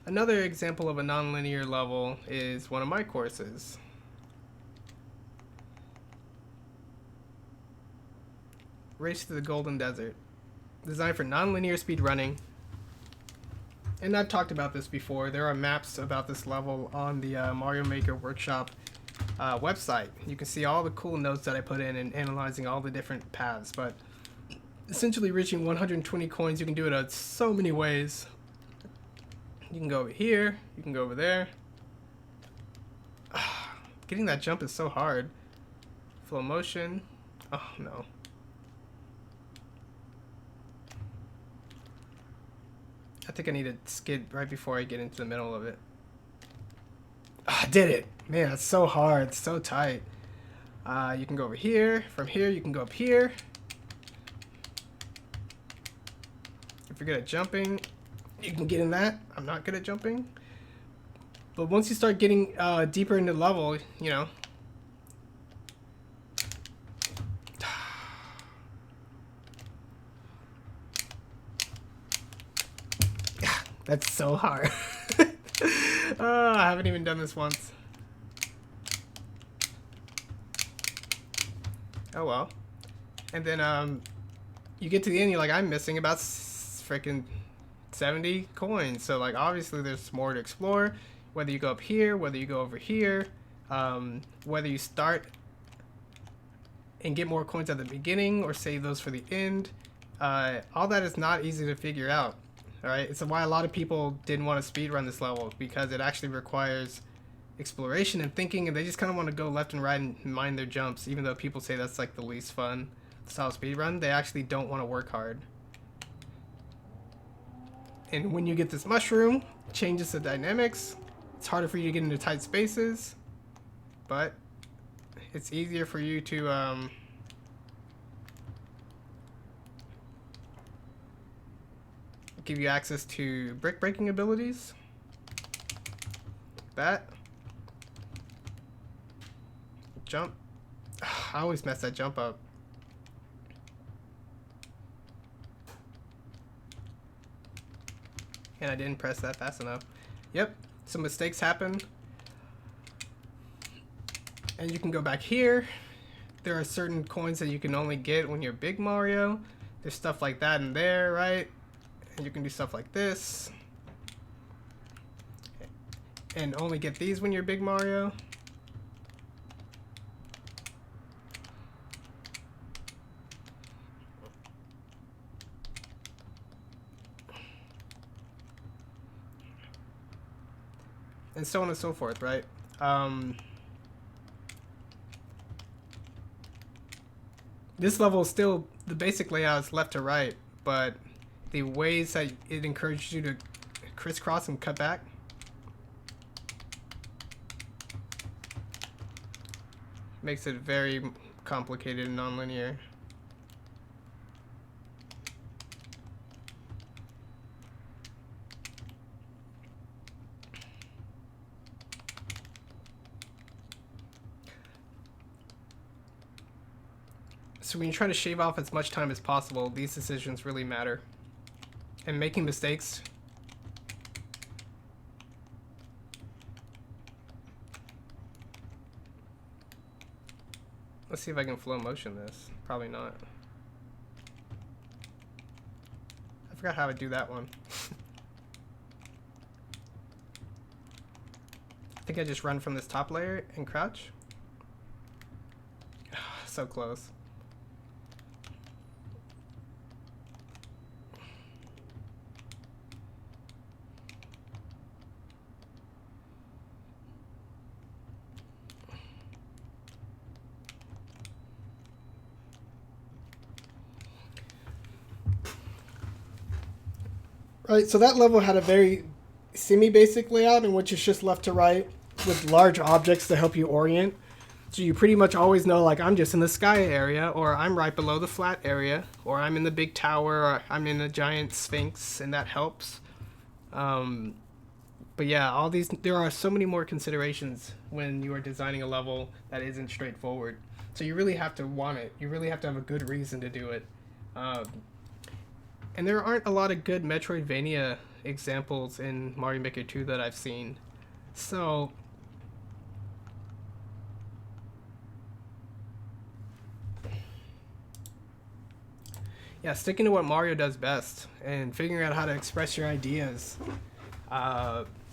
another example of a non-linear level is one of my courses. Race to the Golden Desert. Designed for non-linear speed running. And I've talked about this before. There are maps about this level on the Mario Maker Workshop website. You can see all the cool notes that I put in and analyzing all the different paths. But essentially reaching 120 coins, you can do it so many ways. You can go over here. You can go over there. Getting that jump is so hard. Flow motion. Oh, no. I think I need to skid right before I get into the middle of it. I did it. Man, it's so hard. It's so tight. You can go over here. From here, you can go up here. If you're good at jumping, you can get in that. I'm not good at jumping. But once you start getting deeper into the level, you know. That's so hard. I haven't even done this once. Oh well. And then you get to the end, you're like, I'm missing about freaking 70 coins. So like obviously there's more to explore. Whether you go up here, whether you go over here, whether you start and get more coins at the beginning or save those for the end. All that is not easy to figure out. Alright, it's why a lot of people didn't want to speedrun this level, because it actually requires exploration and thinking, and they just kind of want to go left and right and mind their jumps, even though people say that's like the least fun style speedrun. They actually don't want to work hard. And when you get this mushroom, it changes the dynamics. It's harder for you to get into tight spaces, but it's easier for you to give you access to brick breaking abilities. That. Jump. I always mess that jump up. And I didn't press that fast enough. Yep, some mistakes happen. And you can go back here. There are certain coins that you can only get when you're Big Mario. There's stuff like that in there, right? And you can do stuff like this. And only get these when you're Big Mario. And so on and so forth, right? This level is still, the basic layout is left to right, but the ways that it encourages you to crisscross and cut back makes it very complicated and non-linear. So when you try to shave off as much time as possible, these decisions really matter. And making mistakes. Let's see if I can flow motion this. Probably not. I forgot how to do that one. I think I just run from this top layer and crouch. So close. Right, so that level had a very semi-basic layout in which it's just left to right with large objects to help you orient. So you pretty much always know, like, I'm just in the sky area, or I'm right below the flat area, or I'm in the big tower, or I'm in the giant sphinx, and that helps. But yeah, there are so many more considerations when you are designing a level that isn't straightforward. So you really have to want it. You really have to have a good reason to do it. And there aren't a lot of good Metroidvania examples in Mario Maker 2 that I've seen. So yeah, sticking to what Mario does best and figuring out how to express your ideas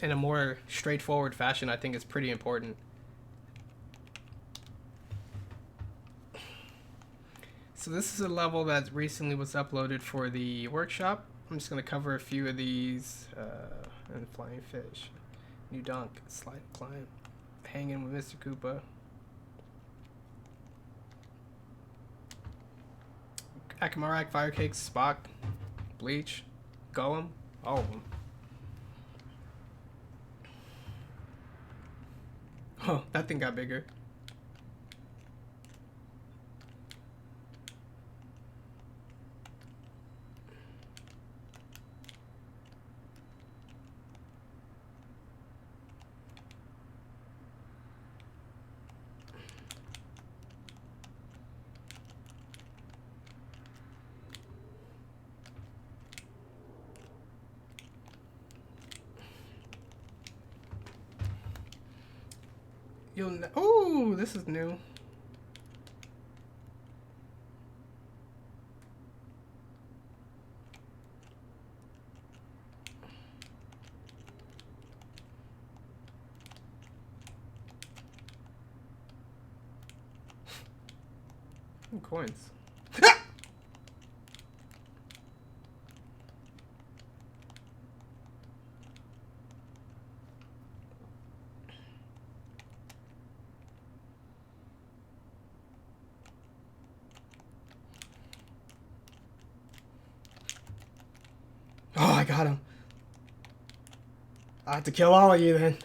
in a more straightforward fashion, I think is pretty important. So this is a level that recently was uploaded for the workshop. I'm just going to cover a few of these. And flying fish. New dunk. Slide climb. Hanging with Mr. Koopa. Akamarak, Firecake, Spock, Bleach, Golem. All of them. Oh, that thing got bigger. Oh, this is new. Coins. Oh, I got him. I have to kill all of you then.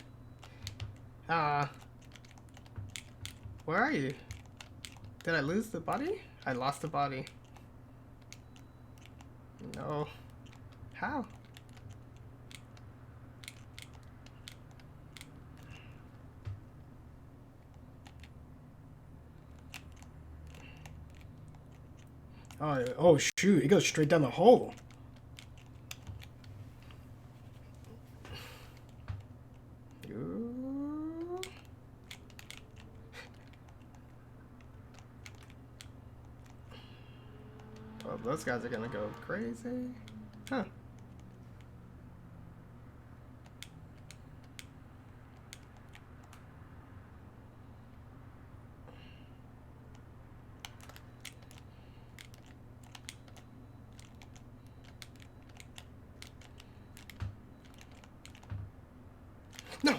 Where are you? Did I lose the body? I lost the body. No. How? Oh shoot, it goes straight down the hole. Oh, those guys are gonna go crazy. Huh. No!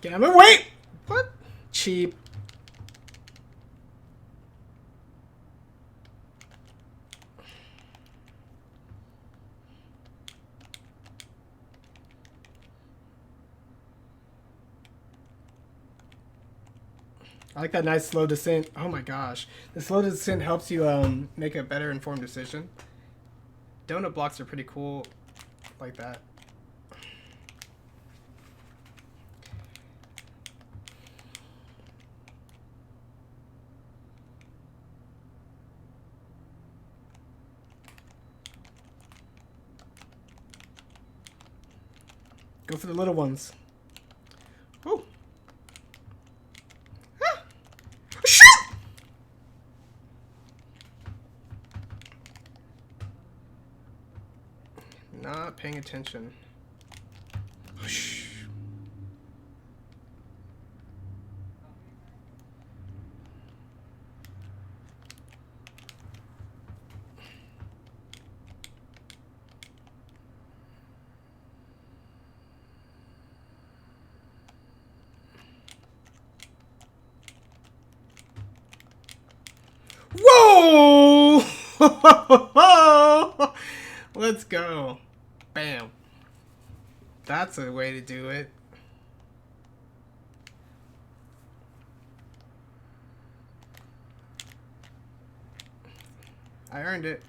Damn it, wait! What? Cheap. I like that nice slow descent. Oh my gosh. The slow descent helps you make a better informed decision. Donut blocks are pretty cool like that. Go for the little ones. Woo! Ah! Shoot! Not paying attention. Whoa! Let's go. Bam. That's a way to do it. I earned it.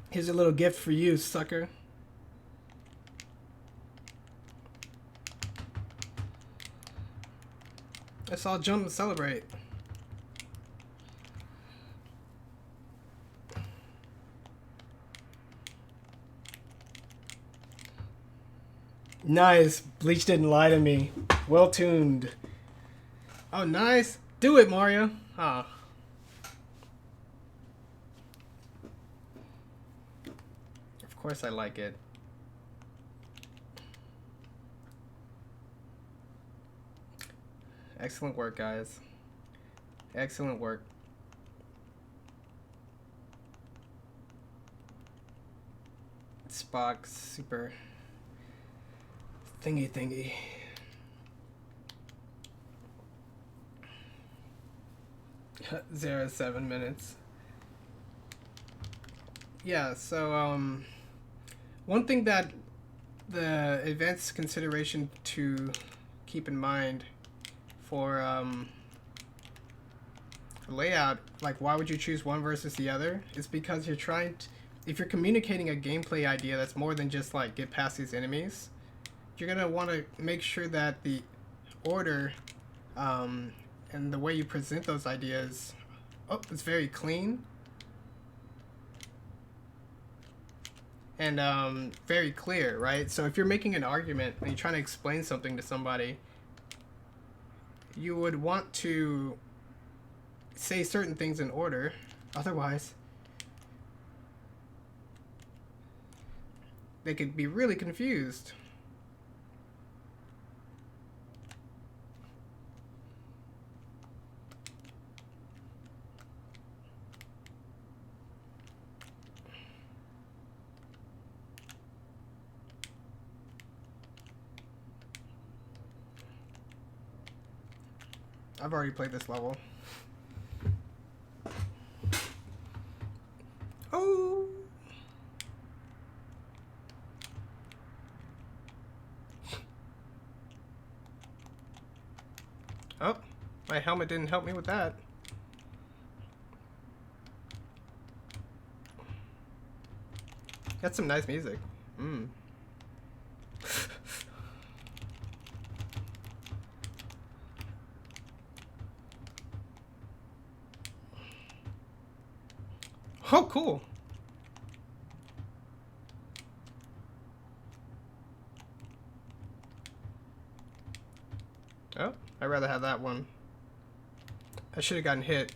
Here's a little gift for you, sucker. Let's all jump and celebrate. Nice. Bleach didn't lie to me. Well tuned. Oh, nice. Do it, Mario. Ah. Of course I like it. Excellent work, guys. Excellent work. Spock, super thingy. 7 minutes. Yeah, so one thing that the advanced consideration to keep in mind for layout, like why would you choose one versus the other, is because you're trying to, if you're communicating a gameplay idea that's more than just like get past these enemies, you're gonna want to make sure that the order and the way you present those ideas, it's very clean and very clear, right? So if you're making an argument and you're trying to explain something to somebody, you would want to say certain things in order, otherwise they could be really confused. I've already played this level. Oh! My helmet didn't help me with that. That's some nice music. Oh, cool. Oh, I'd rather have that one. I should have gotten hit.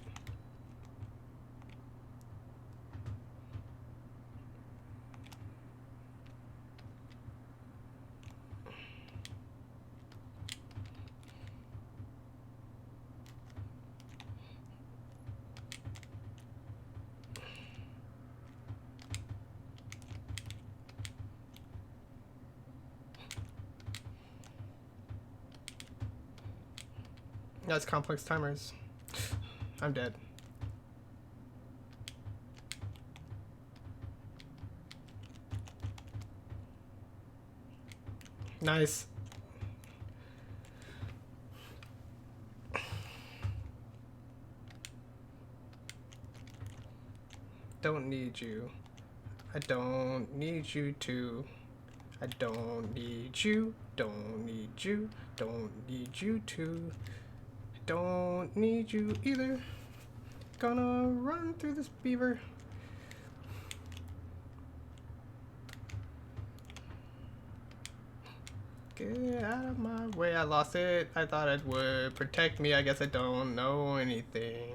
That's complex timers. I'm dead. Nice. Don't need you. I don't need you to. I don't need you. Don't need you. Don't need you to. Don't need you either. Gonna run through this beaver. Get out of my way. I lost it. I thought it would protect me. I guess I don't know anything.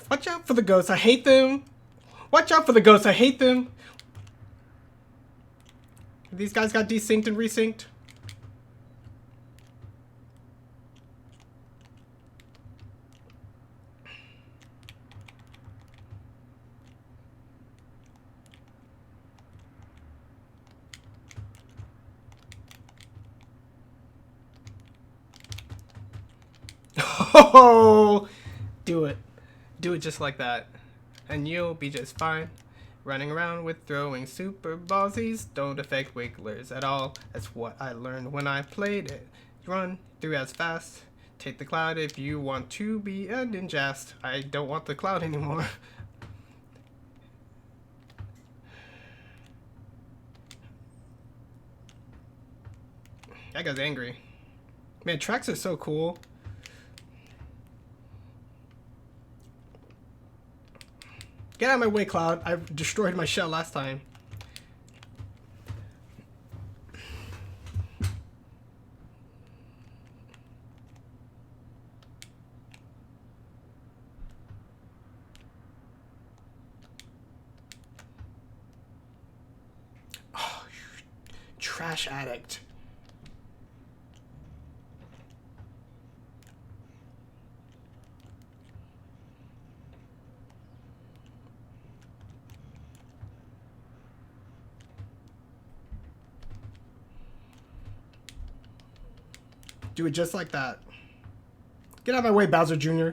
Watch out for the ghosts. I hate them. Watch out for the ghosts. I hate them. These guys got desynced and resynced. Oh, do it. Do it just like that. And you'll be just fine. Running around with throwing super ballsies don't affect wigglers at all. That's what I learned when I played it. Run through as fast. Take the cloud if you want to be a ninjast. I don't want the cloud anymore. That guy's angry. Man, tracks are so cool. Get out of my way, Cloud. I destroyed my shell last time. Oh, you trash addict. Do it just like that. Get out of my way, Bowser Jr.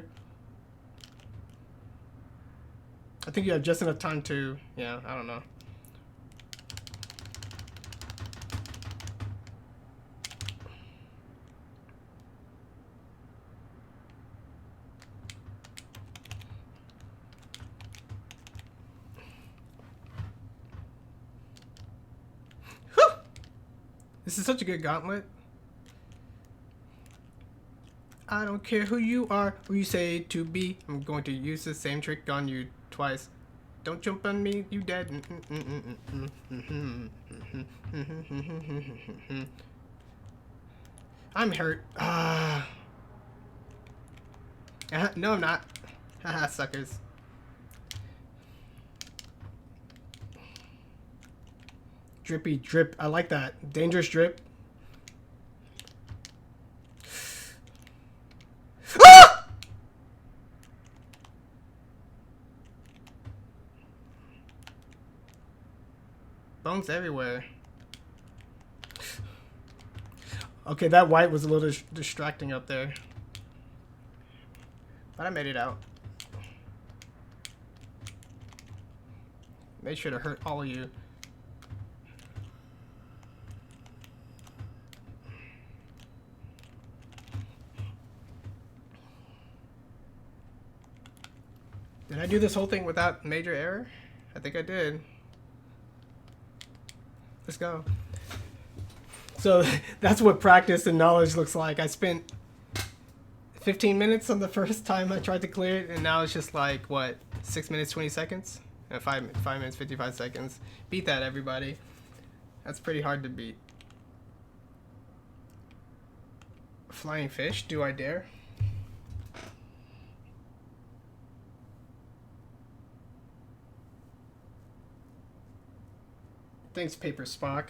I think you have just enough time to... Yeah, I don't know. Whew! This is such a good gauntlet. I don't care who you are, who you say to be. I'm going to use the same trick on you twice. Don't jump on me, you dead. I'm hurt. No, I'm not. Haha, suckers. Drippy drip. I like that. Dangerous drip. Bones everywhere. Okay, that white was a little distracting up there. But I made it out. Made sure to hurt all of you. Did I do this whole thing without major error? I think I did. Let's go. So that's what practice and knowledge looks like. I spent 15 minutes on the first time I tried to clear it, and now it's just like, what, 6 minutes, 20 seconds? 5 minutes, 55 seconds. Beat that, everybody. That's pretty hard to beat. Flying fish, do I dare? Thanks, Paper Spock.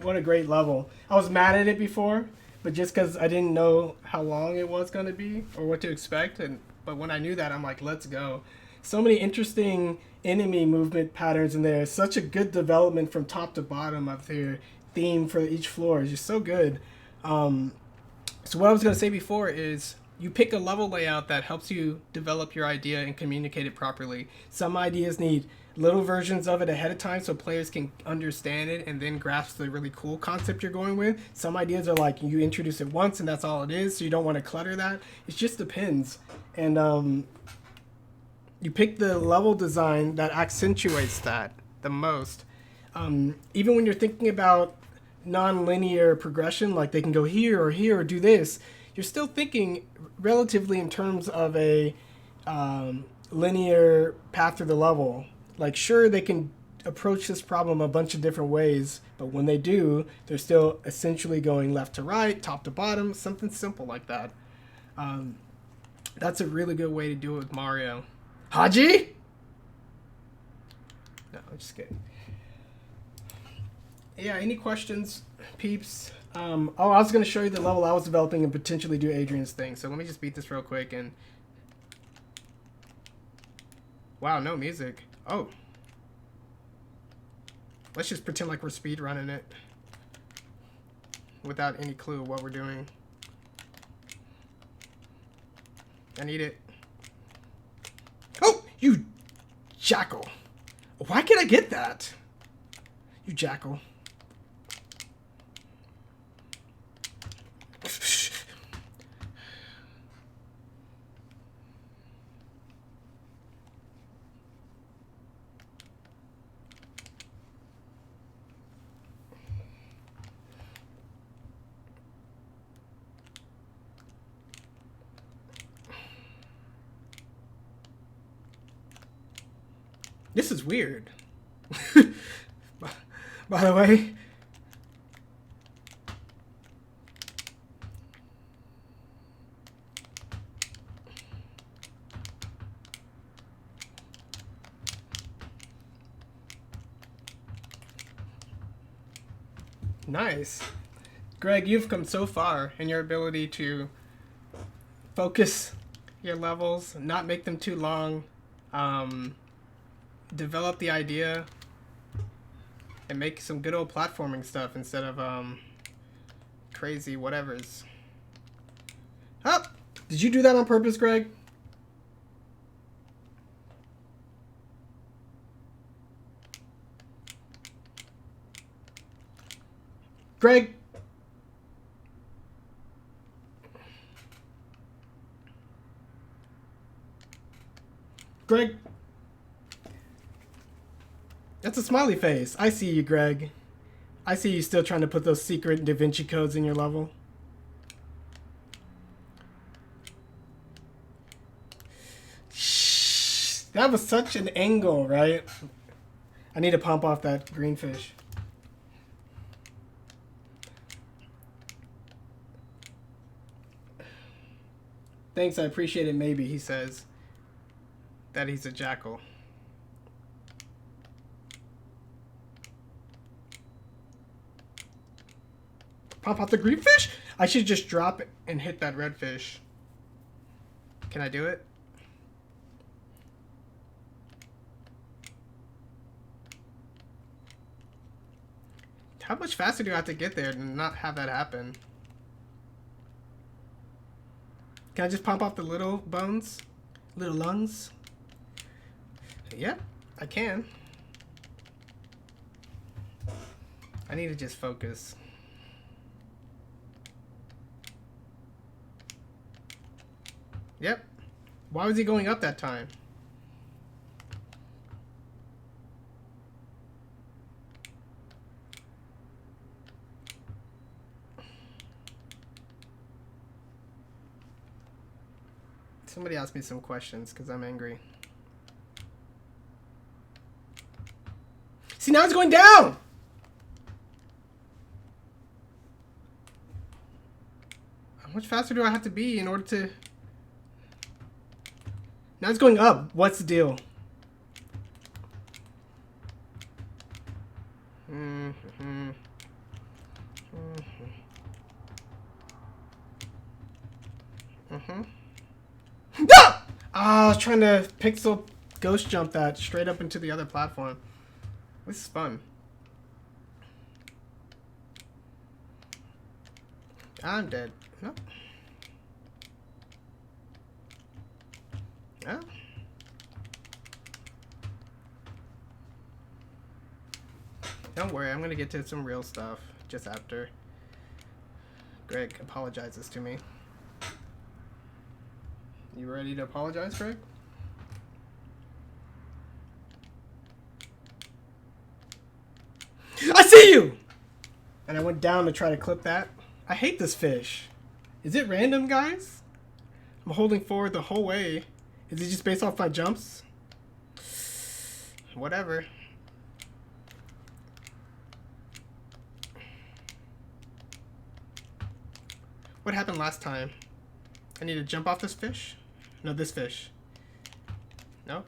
What a great level. I was mad at it before, but just because I didn't know how long it was going to be or what to expect. But when I knew that, I'm like, let's go. So many interesting enemy movement patterns in there. Such a good development from top to bottom of their theme for each floor. It's just so good. So what I was going to say before is you pick a level layout that helps you develop your idea and communicate it properly. Some ideas need little versions of it ahead of time so players can understand it and then grasp the really cool concept you're going with. Some ideas are like you introduce it once and that's all it is, so you don't want to clutter that. It just depends. And you pick the level design that accentuates that the most. Even when you're thinking about non-linear progression, like they can go here or do this, you're still thinking relatively in terms of a linear path through the level. Like, sure, they can approach this problem a bunch of different ways, but when they do, they're still essentially going left to right, top to bottom, something simple like that. That's a really good way to do it with Mario. Haji? No, I'm just kidding. Yeah, any questions, peeps? I was going to show you the level I was developing and potentially do Adrian's thing, so let me just beat this real quick and... Wow, no music. Oh. Let's just pretend like we're speedrunning it without any clue what we're doing. I need it. Oh, you jackal. Why can't I get that? You jackal. This is weird. By the way. Nice. Greg, you've come so far in your ability to focus your levels, not make them too long, develop the idea, and make some good old platforming stuff instead of crazy whatevers. Oh! Did you do that on purpose, Greg? Greg? Greg? That's a smiley face. I see you, Greg. I see you still trying to put those secret Da Vinci codes in your level. Shh. That was such an angle, right? I need to pump off that green fish. Thanks, I appreciate it, maybe, he says. That he's a jackal. Pop out the green fish? I should just drop it and hit that red fish. Can I do it? How much faster do I have to get there to not have that happen? Can I just pump off the little bones? Little lungs. Yep, I can. I need to just focus. Yep. Why was he going up that time? Somebody ask me some questions because I'm angry. See, now it's going down! How much faster do I have to be in order to... Now it's going up. What's the deal? No! I was trying to pixel ghost jump that straight up into the other platform. This is fun. I'm dead. No. No. Don't worry, I'm gonna get to some real stuff just after Greg apologizes to me. You ready to apologize, Greg? I see you! And I went down to try to clip that. I hate this fish. Is it random, guys? I'm holding forward the whole way. Is it just based off my jumps? Whatever. What happened last time? I need to jump off this fish? No, this fish. No?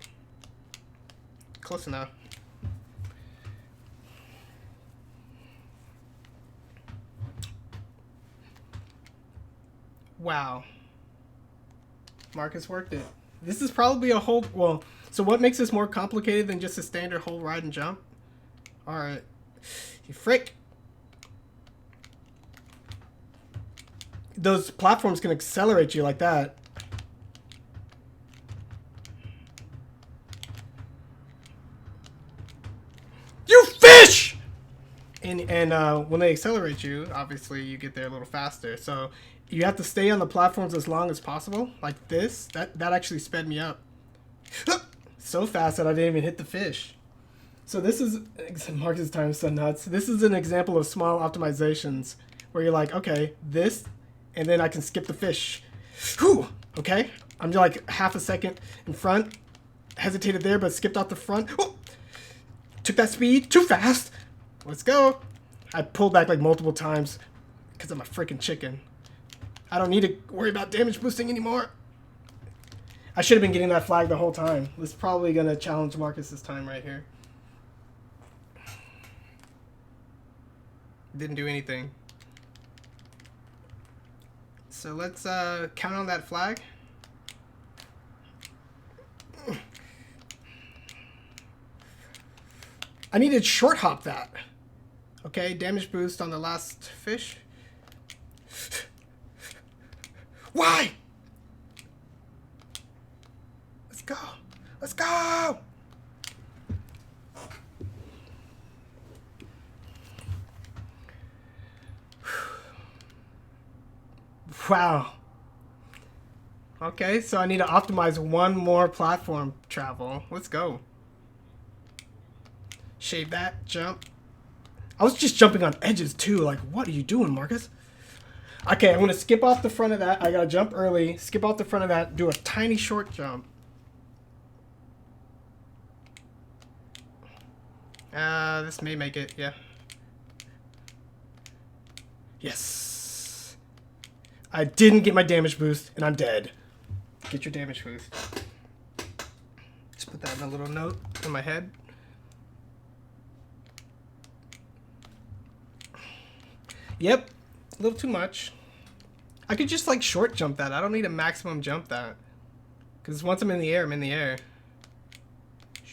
Close enough. Wow. Marcus worked it. This is probably a whole... Well, so what makes this more complicated than just a standard hold, ride, and jump? Alright. You frick. Those platforms can accelerate you like that. You fish! And when they accelerate you, obviously you get there a little faster. So you have to stay on the platforms as long as possible, like this. That actually sped me up so fast that I didn't even hit the fish. So this is Marcus' time so nuts. This is an example of small optimizations where you're like, okay, this, and then I can skip the fish. Whew, okay, I'm like half a second in front. Hesitated there, but skipped out the front. Oh, took that speed too fast. Let's go. I pulled back like multiple times because I'm a freaking chicken. I don't need to worry about damage boosting anymore. I should have been getting that flag the whole time. This is probably going to challenge Marcus's time right here. Didn't do anything. So let's count on that flag. I needed short hop that. Okay, damage boost on the last fish. Why? Let's go. Let's go. Wow. Okay, so I need to optimize one more platform travel. Let's go. Shave that, jump. I was just jumping on edges too. Like, what are you doing, Marcus? Okay, I'm going to skip off the front of that. I got to jump early, skip off the front of that, do a tiny short jump. This may make it, yeah. Yes. I didn't get my damage boost, and I'm dead. Get your damage boost. Just put that in a little note in my head. Yep, a little too much. I could just like short jump that. I don't need a maximum jump that. Because once I'm in the air, I'm in the air.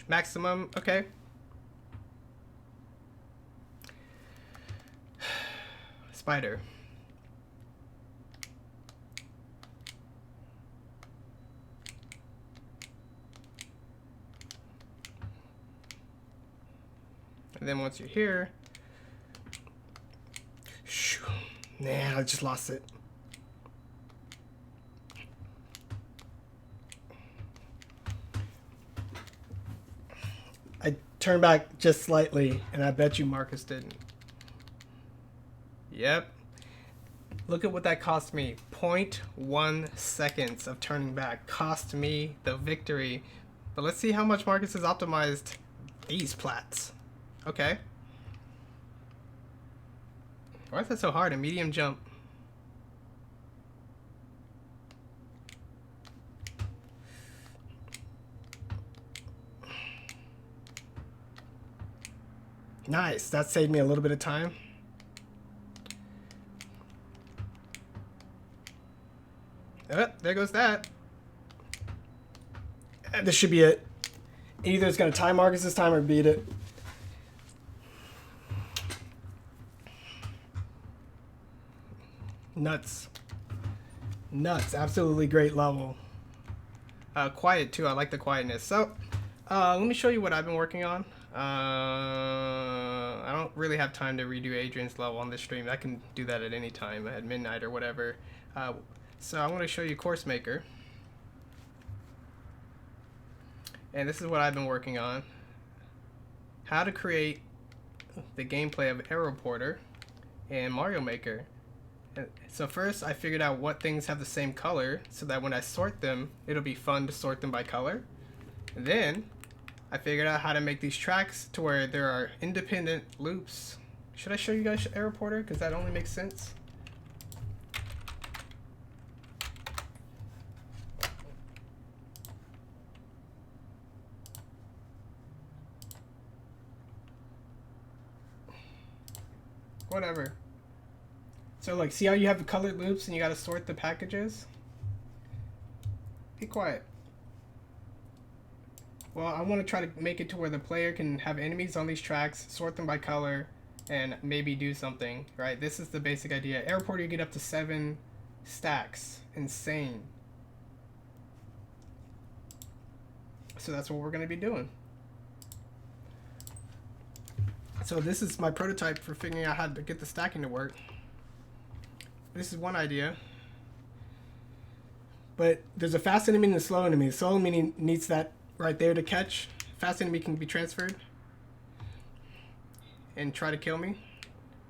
Maximum, okay. Spider. And then once you're here, shoo, nah, I just lost it. I turned back just slightly, and I bet you Marcus didn't. Yep. Look at what that cost me. 0.1 seconds of turning back cost me the victory. But let's see how much Marcus has optimized these plats. Okay. Why is that so hard? A medium jump. Nice. That saved me a little bit of time. There goes that. And this should be it. Either it's going to time Marcus's time or beat it. Nuts. Nuts. Absolutely great level. Quiet too. I like the quietness. So, let me show you what I've been working on. I don't really have time to redo Adrian's level on this stream. I can do that at any time, at midnight or whatever. So I'm going to show you Course Maker. And this is what I've been working on. How to create the gameplay of Aeroporter in Mario Maker. So first I figured out what things have the same color so that when I sort them, it'll be fun to sort them by color. And then I figured out how to make these tracks to where there are independent loops. Should I show you guys Aeroporter? Because that only makes sense. Whatever. So like, see how you have the colored loops and you gotta sort the packages? Be quiet. Well, I want to try to make it to where the player can have enemies on these tracks, sort them by color, and maybe do something, right? This is the basic idea. Airport, you get up to 7 stacks. Insane. So that's what we're going to be doing. So this is my prototype for figuring out how to get the stacking to work. This is one idea. But there's a fast enemy and a slow enemy. The slow enemy needs that right there to catch. Fast enemy can be transferred and try to kill me.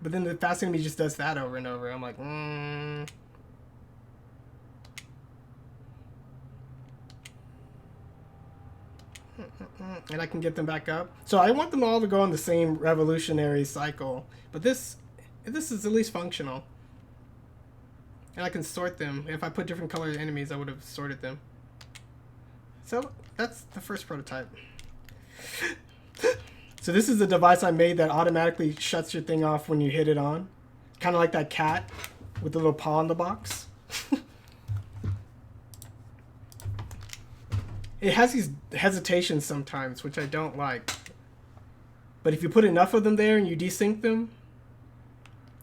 But then the fast enemy just does that over and over. I'm like, And I can get them back up. So I want them all to go on the same revolutionary cycle. But this is at least functional. And I can sort them. If I put different colored enemies, I would have sorted them. So that's the first prototype. So this is the device I made that automatically shuts your thing off when you hit it on. Kind of like that cat with the little paw in the box. It has these hesitations sometimes, which I don't like. But if you put enough of them there and you desync them,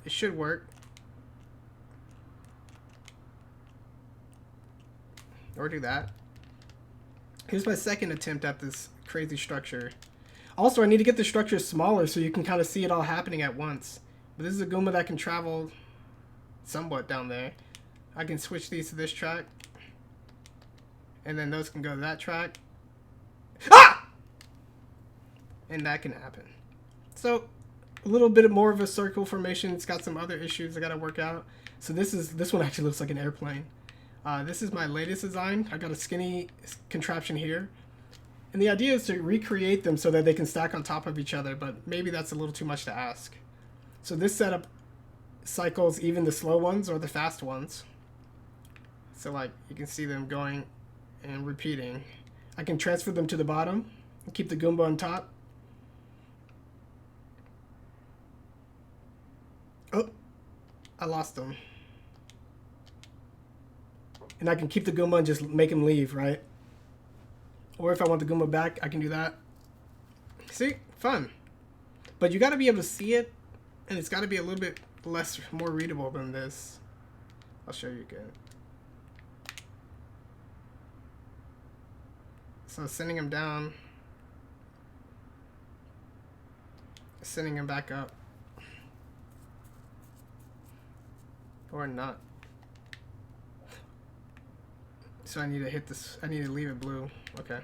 it should work. Or do that. Here's my second attempt at this crazy structure. Also, I need to get the structure smaller so you can kind of see it all happening at once. But this is a Goomba that can travel somewhat down there. I can switch these to this track. And then those can go to that track. Ah! And that can happen. So, a little bit more of a circle formation. It's got some other issues I gotta work out. So this one actually looks like an airplane. This is my latest design. I got a skinny contraption here. And the idea is to recreate them so that they can stack on top of each other, but maybe that's a little too much to ask. So this setup cycles even the slow ones or the fast ones. So like, you can see them going and repeating. I can transfer them to the bottom and keep the Goomba on top. Oh, I lost them. And I can keep the Goomba and just make him leave, right? Or if I want the Goomba back, I can do that. See? Fun. But you gotta be able to see it, and it's gotta be a little bit more readable than this. I'll show you again. So sending him down. sending him back up. Or not. So I need to hit this. I need to leave it blue. Okay.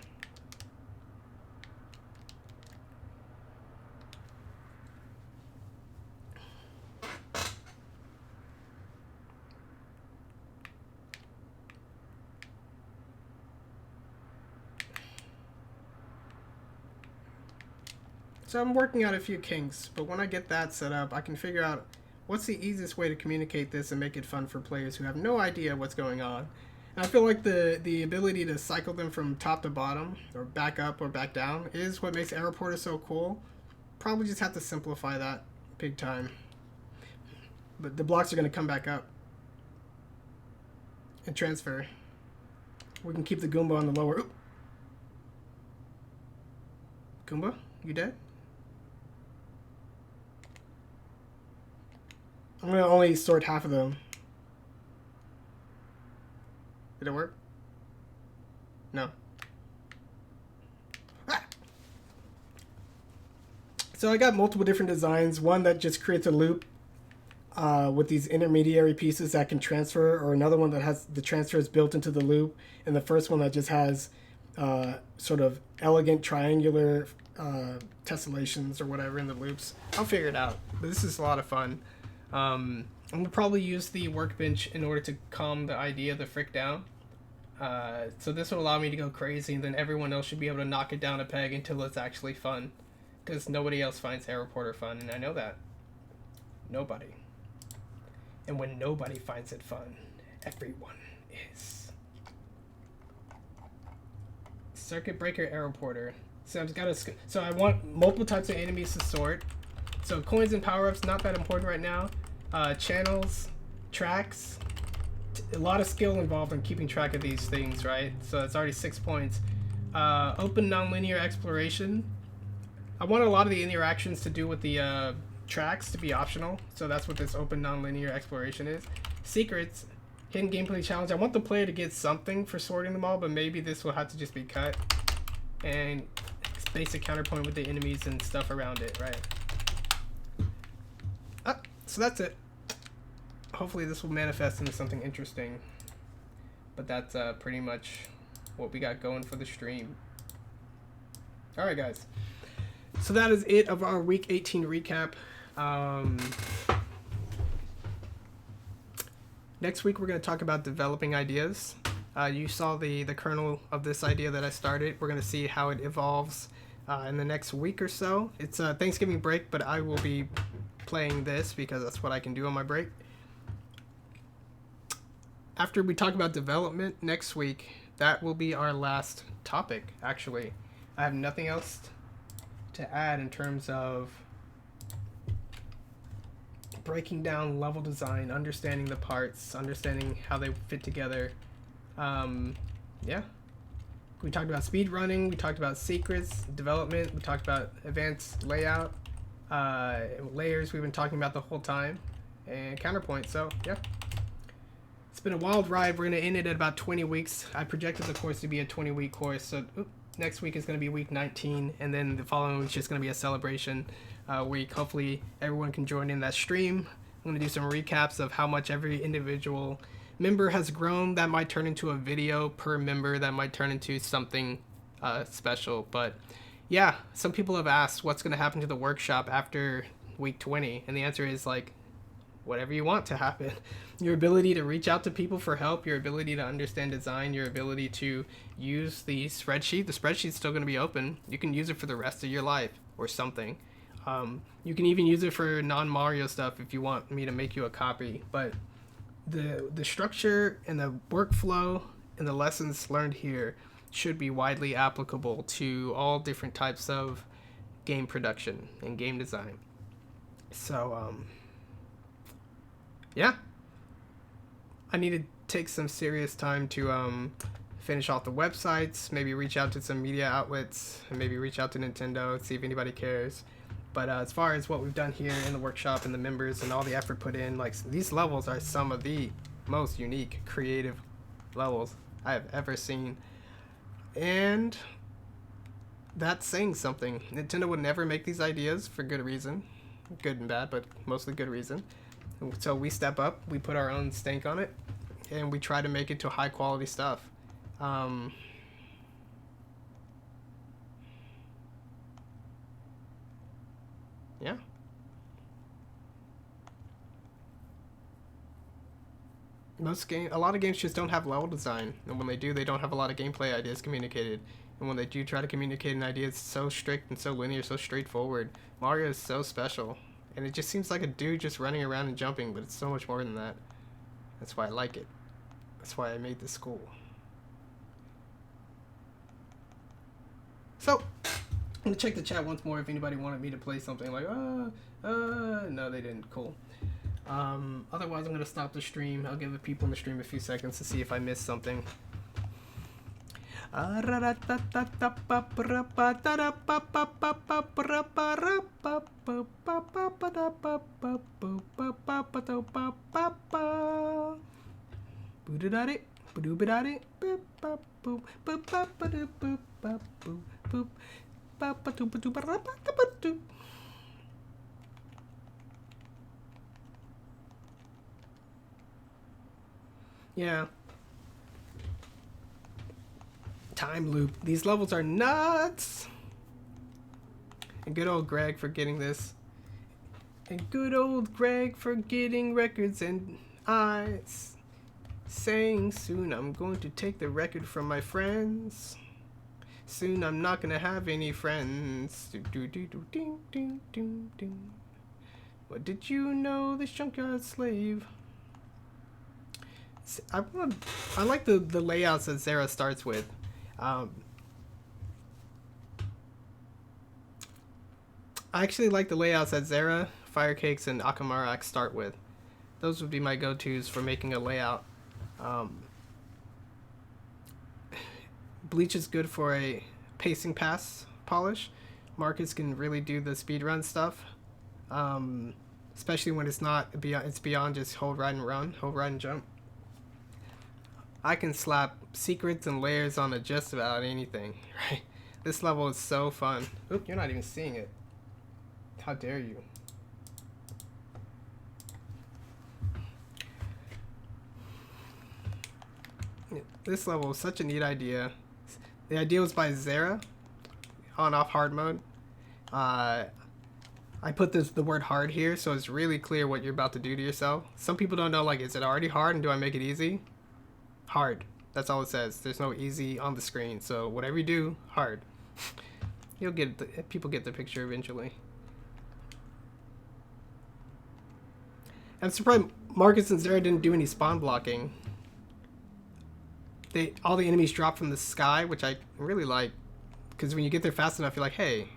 So I'm working out a few kinks, but when I get that set up, I can figure out what's the easiest way to communicate this and make it fun for players who have no idea what's going on. And I feel like the ability to cycle them from top to bottom, or back up or back down, is what makes Aeroporter so cool. Probably just have to simplify that big time. But the blocks are going to come back up and transfer. We can keep the Goomba on the lower. Oop. Goomba, you dead? I'm going to only sort half of them. Did it work? No. Ah! So I got multiple different designs. One that just creates a loop with these intermediary pieces that can transfer, or another one that has the transfers built into the loop, and the first one that just has sort of elegant triangular tessellations or whatever in the loops. I'll figure it out, but this is a lot of fun. I'm going to probably use the workbench in order to calm the idea of the frick down. So this will allow me to go crazy, and then everyone else should be able to knock it down a peg until it's actually fun. Because nobody else finds Aeroporter fun, and I know that. Nobody. And when nobody finds it fun, everyone is. Circuit Breaker Aeroporter. So I've got a, so I want multiple types of enemies to sort. So coins and power-ups, not that important right now. Channels, tracks, a lot of skill involved in keeping track of these things, right? So it's already 6 points. Open nonlinear exploration. I want a lot of the interactions to do with the tracks to be optional. So that's what this open nonlinear exploration is. Secrets, hidden gameplay challenge. I want the player to get something for sorting them all, but maybe this will have to just be cut. And basic counterpoint with the enemies and stuff around it, right? So that's it. Hopefully this will manifest into something interesting. But that's pretty much what we got going for the stream. Alright guys. So that is it of our week 18 recap. Next week we're going to talk about developing ideas. You saw the kernel of this idea that I started. We're going to see how it evolves in the next week or so. It's a Thanksgiving break, but I will be playing this because that's what I can do on my break. After we talk about development next week, that will be our last topic, actually. I have nothing else to add in terms of breaking down level design, understanding the parts, understanding how they fit together. Yeah. We talked about speed running, we talked about secrets, development, we talked about advanced layout, layers we've been talking about the whole time, and counterpoint. So yeah, it's been a wild ride. We're going to end it at about 20 weeks. I projected the course to be a 20-week course, so next week is going to be week 19, and then the following week is just going to be a celebration week. Hopefully everyone can join in that stream. I'm going to do some recaps of how much every individual member has grown. That might turn into a video per member, that might turn into something special. But yeah, some people have asked what's going to happen to the workshop after week 20, and the answer is like whatever you want to happen. Your ability to reach out to people for help, your ability to understand design, your ability to use the spreadsheet's still going to be open. You can use it for the rest of your life or something. You can even use it for non-Mario stuff if you want me to make you a copy. But the structure and the workflow and the lessons learned here should be widely applicable to all different types of game production and game design. So yeah, I need to take some serious time to finish off the websites, maybe reach out to some media outlets, and maybe reach out to Nintendo, see if anybody cares. But as far as what we've done here in the workshop and the members and all the effort put in, like, these levels are some of the most unique, creative levels I have ever seen. And that's saying something. Nintendo would never make these ideas for good reason. Good and bad, but mostly good reason. So we step up, we put our own stank on it, and we try to make it to high quality stuff. Yeah. A lot of games just don't have level design, and when they do, they don't have a lot of gameplay ideas communicated. And when they do try to communicate an idea, it's so strict and so linear, so straightforward. Mario is so special, and it just seems like a dude just running around and jumping, but it's so much more than that. That's why I like it. That's why I made this school. So, I'm gonna check the chat once more if anybody wanted me to play something like, no, they didn't. Cool. Otherwise, I'm gonna stop the stream. I'll give the people in the stream a few seconds to see if I missed something. Yeah. Time loop. These levels are nuts. And good old Greg for getting this. And good old Greg for getting records and eyes. Saying soon I'm going to take the record from my friends. Soon I'm not gonna have any friends. What did you know, this junkyard slave? I like the layouts that Zera starts with. I actually like the layouts that Zera, Firecakes, and Akamarak start with. Those would be my go-tos for making a layout. Bleach is good for a pacing pass polish. Marcus can really do the speedrun stuff, especially when it's beyond just hold, ride, and run, hold, ride, and jump. I can slap secrets and layers onto just about anything, right? This level is so fun. Oop, you're not even seeing it. How dare you? This level is such a neat idea. The idea was by Zera, on-off hard mode. I put the word hard here, so it's really clear what you're about to do to yourself. Some people don't know, like, is it already hard and do I make it easy? Hard. That's all it says. There's no easy on the screen. So whatever you do, hard. You'll get people get the picture eventually. I'm surprised Marcus and Zera didn't do any spawn blocking. All the enemies drop from the sky, which I really like, because when you get there fast enough, you're like, hey,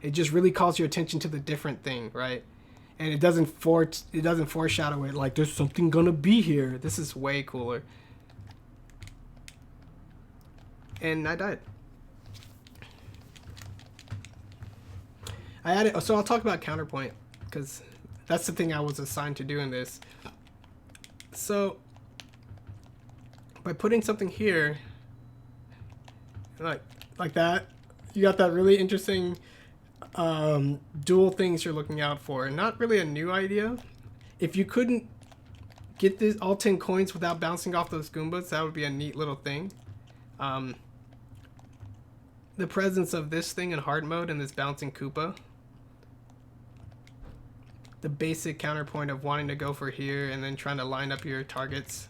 it just really calls your attention to the different thing, right? And it doesn't foreshadow it like there's something gonna be here. This is way cooler. And I died. So I'll talk about counterpoint, because that's the thing I was assigned to do in this. So by putting something here, like that, you got that really interesting dual things you're looking out for. Not really a new idea. If you couldn't get all 10 coins without bouncing off those Goombas, that would be a neat little thing. The presence of this thing in hard mode and this bouncing Koopa. The basic counterpoint of wanting to go for here and then trying to line up your targets.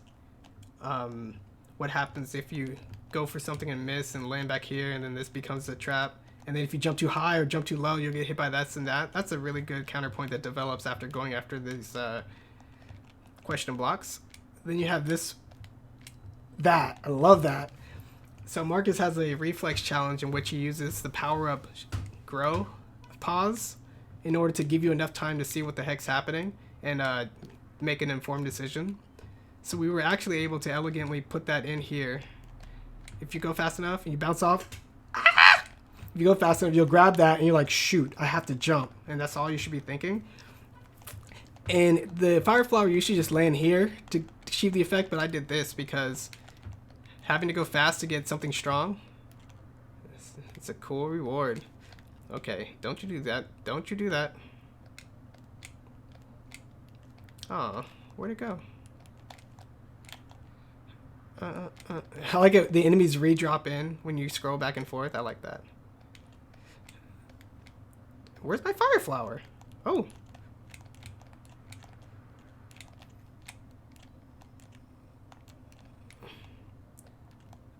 What happens if you go for something and miss and land back here, and then this becomes a trap. And then if you jump too high or jump too low, you'll get hit by this and that. That's a really good counterpoint that develops after going after these question blocks. Then you have that. I love that. So Marcus has a reflex challenge in which he uses the power-up grow pause in order to give you enough time to see what the heck's happening and make an informed decision. So we were actually able to elegantly put that in here. If you go fast enough and you bounce off, if you go fast enough, you'll grab that and you're like, shoot, I have to jump. And that's all you should be thinking. And the fire flower usually just land here to achieve the effect, but I did this because having to go fast to get something strong, It's a cool reward. Okay, don't you do that. Don't you do that. Aw, where'd it go? I like it. The enemies re-drop in when you scroll back and forth. I like that. Where's my fire flower? Oh.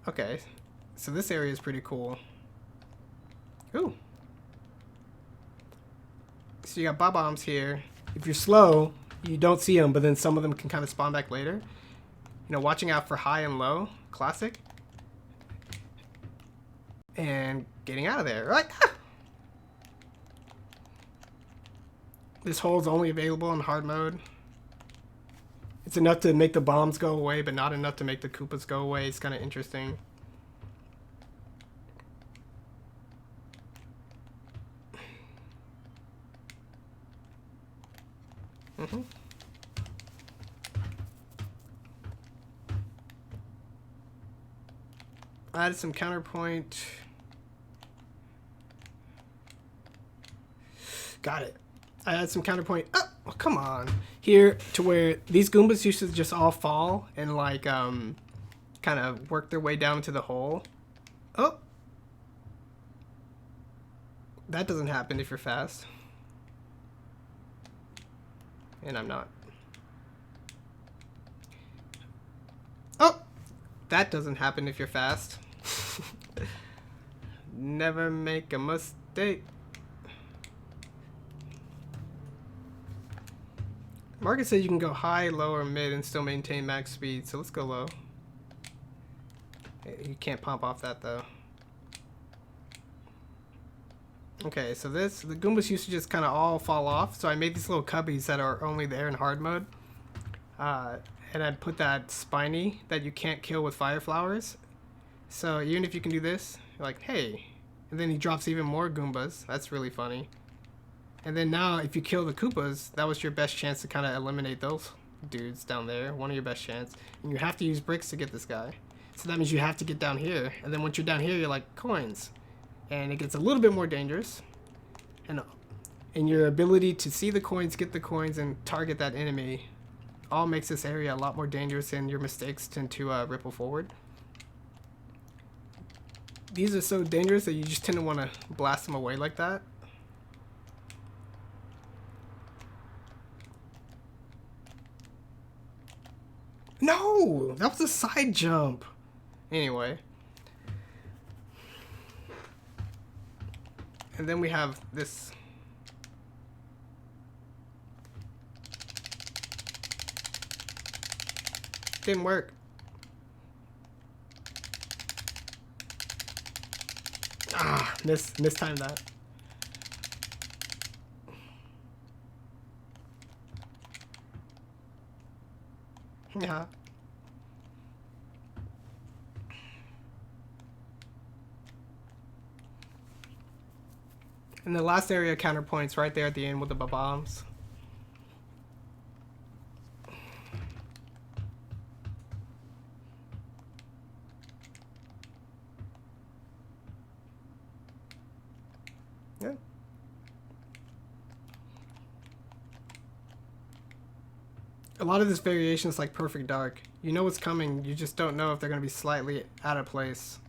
Okay, so this area is pretty cool. Ooh. So you got bob-ombs here. If you're slow, you don't see them, but then some of them can kind of spawn back later. You know, watching out for high and low, classic. And getting out of there, right? Ah! This hole's only available in hard mode. It's enough to make the bombs go away, but not enough to make the Koopas go away. It's kind of interesting. Mm-hmm. I added some counterpoint. Got it. I added some counterpoint. Oh, come on. Here to where these Goombas used to just all fall and like kind of work their way down into the hole. Oh. That doesn't happen if you're fast. And I'm not. Oh! That doesn't happen if you're fast. Never make a mistake. Market says you can go high, low, or mid and still maintain max speed, so let's go low. You can't pump off that though. Okay, so the Goombas used to just kind of all fall off, so I made these little cubbies that are only there in hard mode. And I'd put that spiny that you can't kill with fire flowers. So even if you can do this, you're like, hey. And then he drops even more Goombas. That's really funny. And then now, if you kill the Koopas, that was your best chance to kind of eliminate those dudes down there. One of your best chances. And you have to use bricks to get this guy. So that means you have to get down here. And then once you're down here, you're like, coins. And it gets a little bit more dangerous. And your ability to see the coins, get the coins, and target that enemy all makes this area a lot more dangerous, and your mistakes tend to ripple forward. These are so dangerous that you just tend to want to blast them away like that. No! That was a side jump! Anyway. And then we have this. Didn't work. Ah, mistimed that. Yeah. And the last area counterpoints right there at the end with the bombs. Yeah. A lot of this variation is like Perfect Dark. You know what's coming, you just don't know if they're going to be slightly out of place.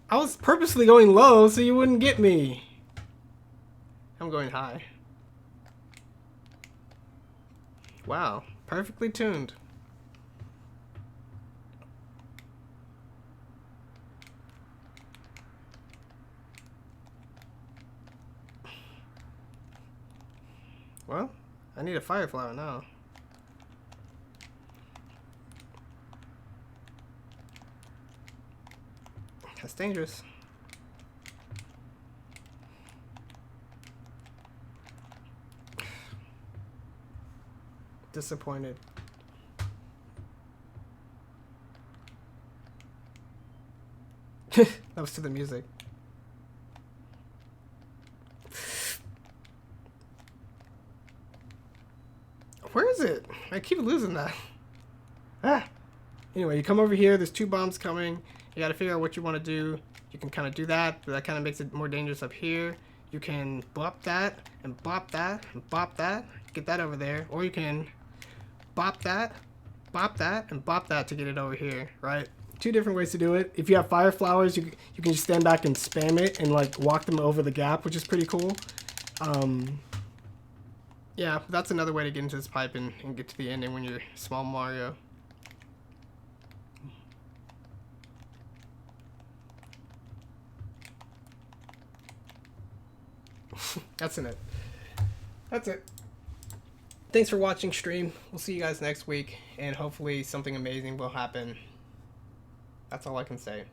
I was purposely going low so you wouldn't get me. I'm going high. Wow, perfectly tuned. Well, I need a fire flower now. That's dangerous. Disappointed. That was to the music. I keep losing that. Ah. Anyway, you come over here. There's 2 bombs coming. You got to figure out what you want to do. You can kind of do that, but that kind of makes it more dangerous up here. You can bop that, and bop that, and bop that. Get that over there. Or you can bop that, and bop that to get it over here, right? 2 different ways to do it. If you have fire flowers, you can just stand back and spam it and like walk them over the gap, which is pretty cool. Yeah, that's another way to get into this pipe and get to the ending when you're small Mario. That's it. That's it. Thanks for watching stream. We'll see you guys next week, and hopefully something amazing will happen. That's all I can say.